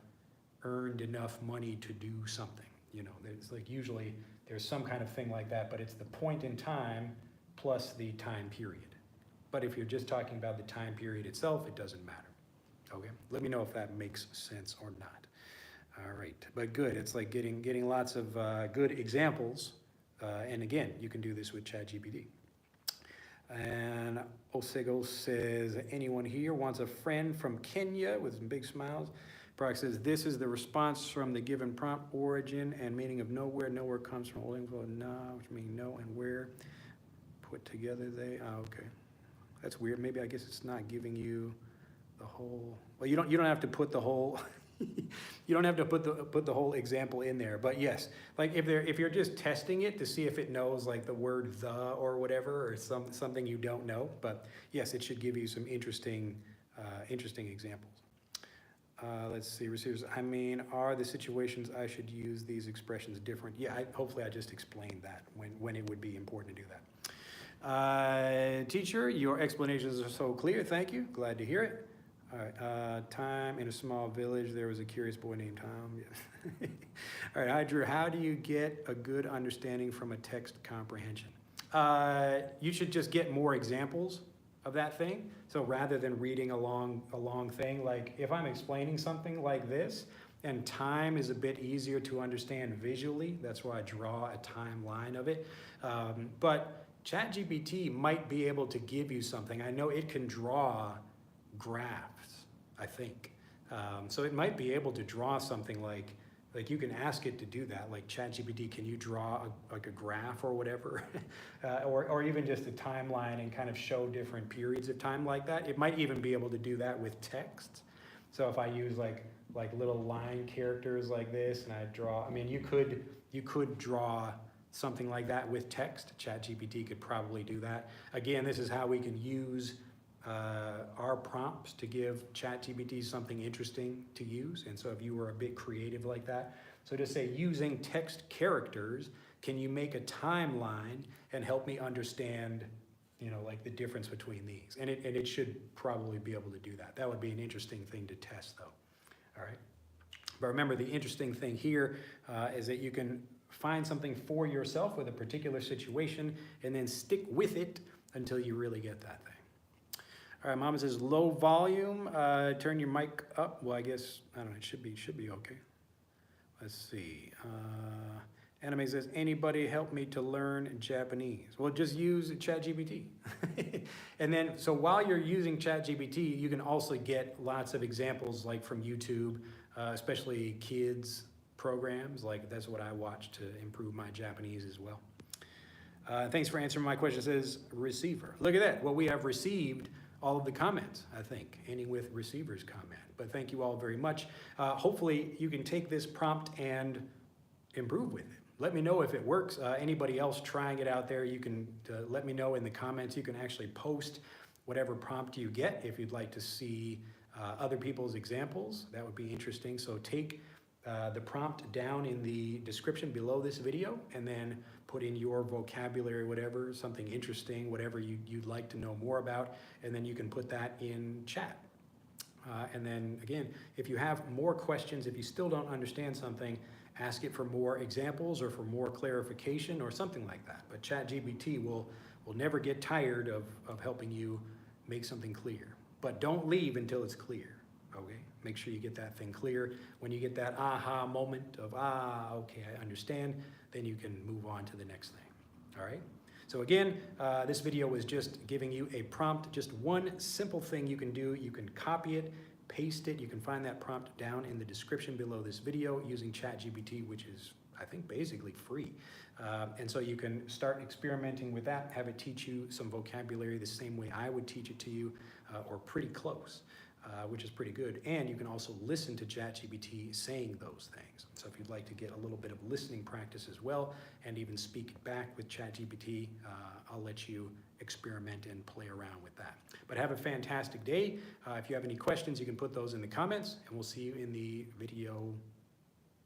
earned enough money to do something. You know, there's like usually there's some kind of thing like that, but it's the point in time plus the time period. But if you're just talking about the time period itself, it doesn't matter. Okay, let me know if that makes sense or not. All right, but good. It's like getting lots of good examples. And again, you can do this with ChatGPT. And Osego says, anyone here wants a friend from Kenya with some big smiles? Brock says, this is the response from the given prompt, origin and meaning of nowhere. Nowhere comes from old English, na, which means no and where. Put together they, okay. That's weird. Maybe I guess it's not giving you the whole, well, you don't have to put the whole, you don't have to put the whole example in there. But yes, like if you're just testing it to see if it knows like the word the or whatever, or something you don't know. But yes, it should give you some interesting examples. Let's see, receivers. I mean, are the situations I should use these expressions different? Yeah, hopefully I just explained that when it would be important to do that. Teacher, your explanations are so clear. Thank you. Glad to hear it. All right. Time in a small village, there was a curious boy named Tom. Yeah. All right. Hi, Drew. How do you get a good understanding from a text comprehension? You should just get more examples of that thing. So rather than reading a long thing, like if I'm explaining something like this, and time is a bit easier to understand visually, that's why I draw a timeline of it. But ChatGPT might be able to give you something. I know it can draw graphs, I think. So it might be able to draw something like you can ask it to do that, like ChatGPT, can you draw like a graph or whatever? or even just a timeline and kind of show different periods of time like that. It might even be able to do that with text. So if I use like little line characters like this and I draw, I mean, you could draw something like that with text. ChatGPT could probably do that. Again, this is how we can use our prompts to give ChatGPT something interesting to use. And so if you were a bit creative like that, so to say, using text characters, can you make a timeline and help me understand, you know, like the difference between these? And it should probably be able to do that. That would be an interesting thing to test though. All right. But remember, the interesting thing here is that you can find something for yourself with a particular situation and then stick with it until you really get that thing. All right, Mama says low volume, turn your mic up. Well, I guess, I don't know, it should be okay. Let's see. Anime says, anybody help me to learn Japanese? Well, just use ChatGPT. And then, so while you're using ChatGPT, you can also get lots of examples like from YouTube, especially kids programs. Like that's what I watch to improve my Japanese as well. Thanks for answering my question, says receiver. Look at that. Well, we have received all of the comments, I think, ending with receiver's comment. But thank you all very much. Hopefully you can take this prompt and improve with it. Let me know if it works. Anybody else trying it out there, you can let me know in the comments. You can actually post whatever prompt you get if you'd like to see other people's examples. That would be interesting. So take the prompt down in the description below this video and then put in your vocabulary, whatever, something interesting, whatever you'd like to know more about, and then you can put that in chat. And then again, if you have more questions, if you still don't understand something, ask it for more examples or for more clarification or something like that. But ChatGPT will never get tired of helping you make something clear. But don't leave until it's clear, okay? Make sure you get that thing clear. When you get that aha moment of, okay, I understand, then you can move on to the next thing, all right? So again, this video was just giving you a prompt, just one simple thing you can do. You can copy it, paste it. You can find that prompt down in the description below this video using ChatGPT, which is, I think, basically free. And so you can start experimenting with that, have it teach you some vocabulary the same way I would teach it to you, or pretty close. which is pretty good. And you can also listen to ChatGPT saying those things. So if you'd like to get a little bit of listening practice as well, and even speak it back with ChatGPT, I'll let you experiment and play around with that. But have a fantastic day. If you have any questions, you can put those in the comments, and we'll see you in the video.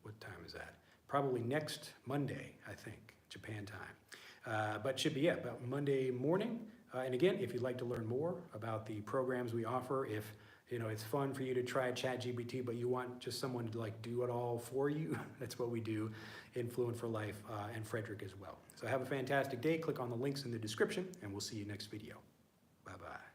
What time is that? Probably next Monday, I think, Japan time. But should be, about Monday morning. And again, if you'd like to learn more about the programs we offer, if it's fun for you to try ChatGPT, but you want just someone to do it all for you, that's what we do in Fluent for Life and Frederick as well. So have a fantastic day. Click on the links in the description, and we'll see you next video. Bye-bye.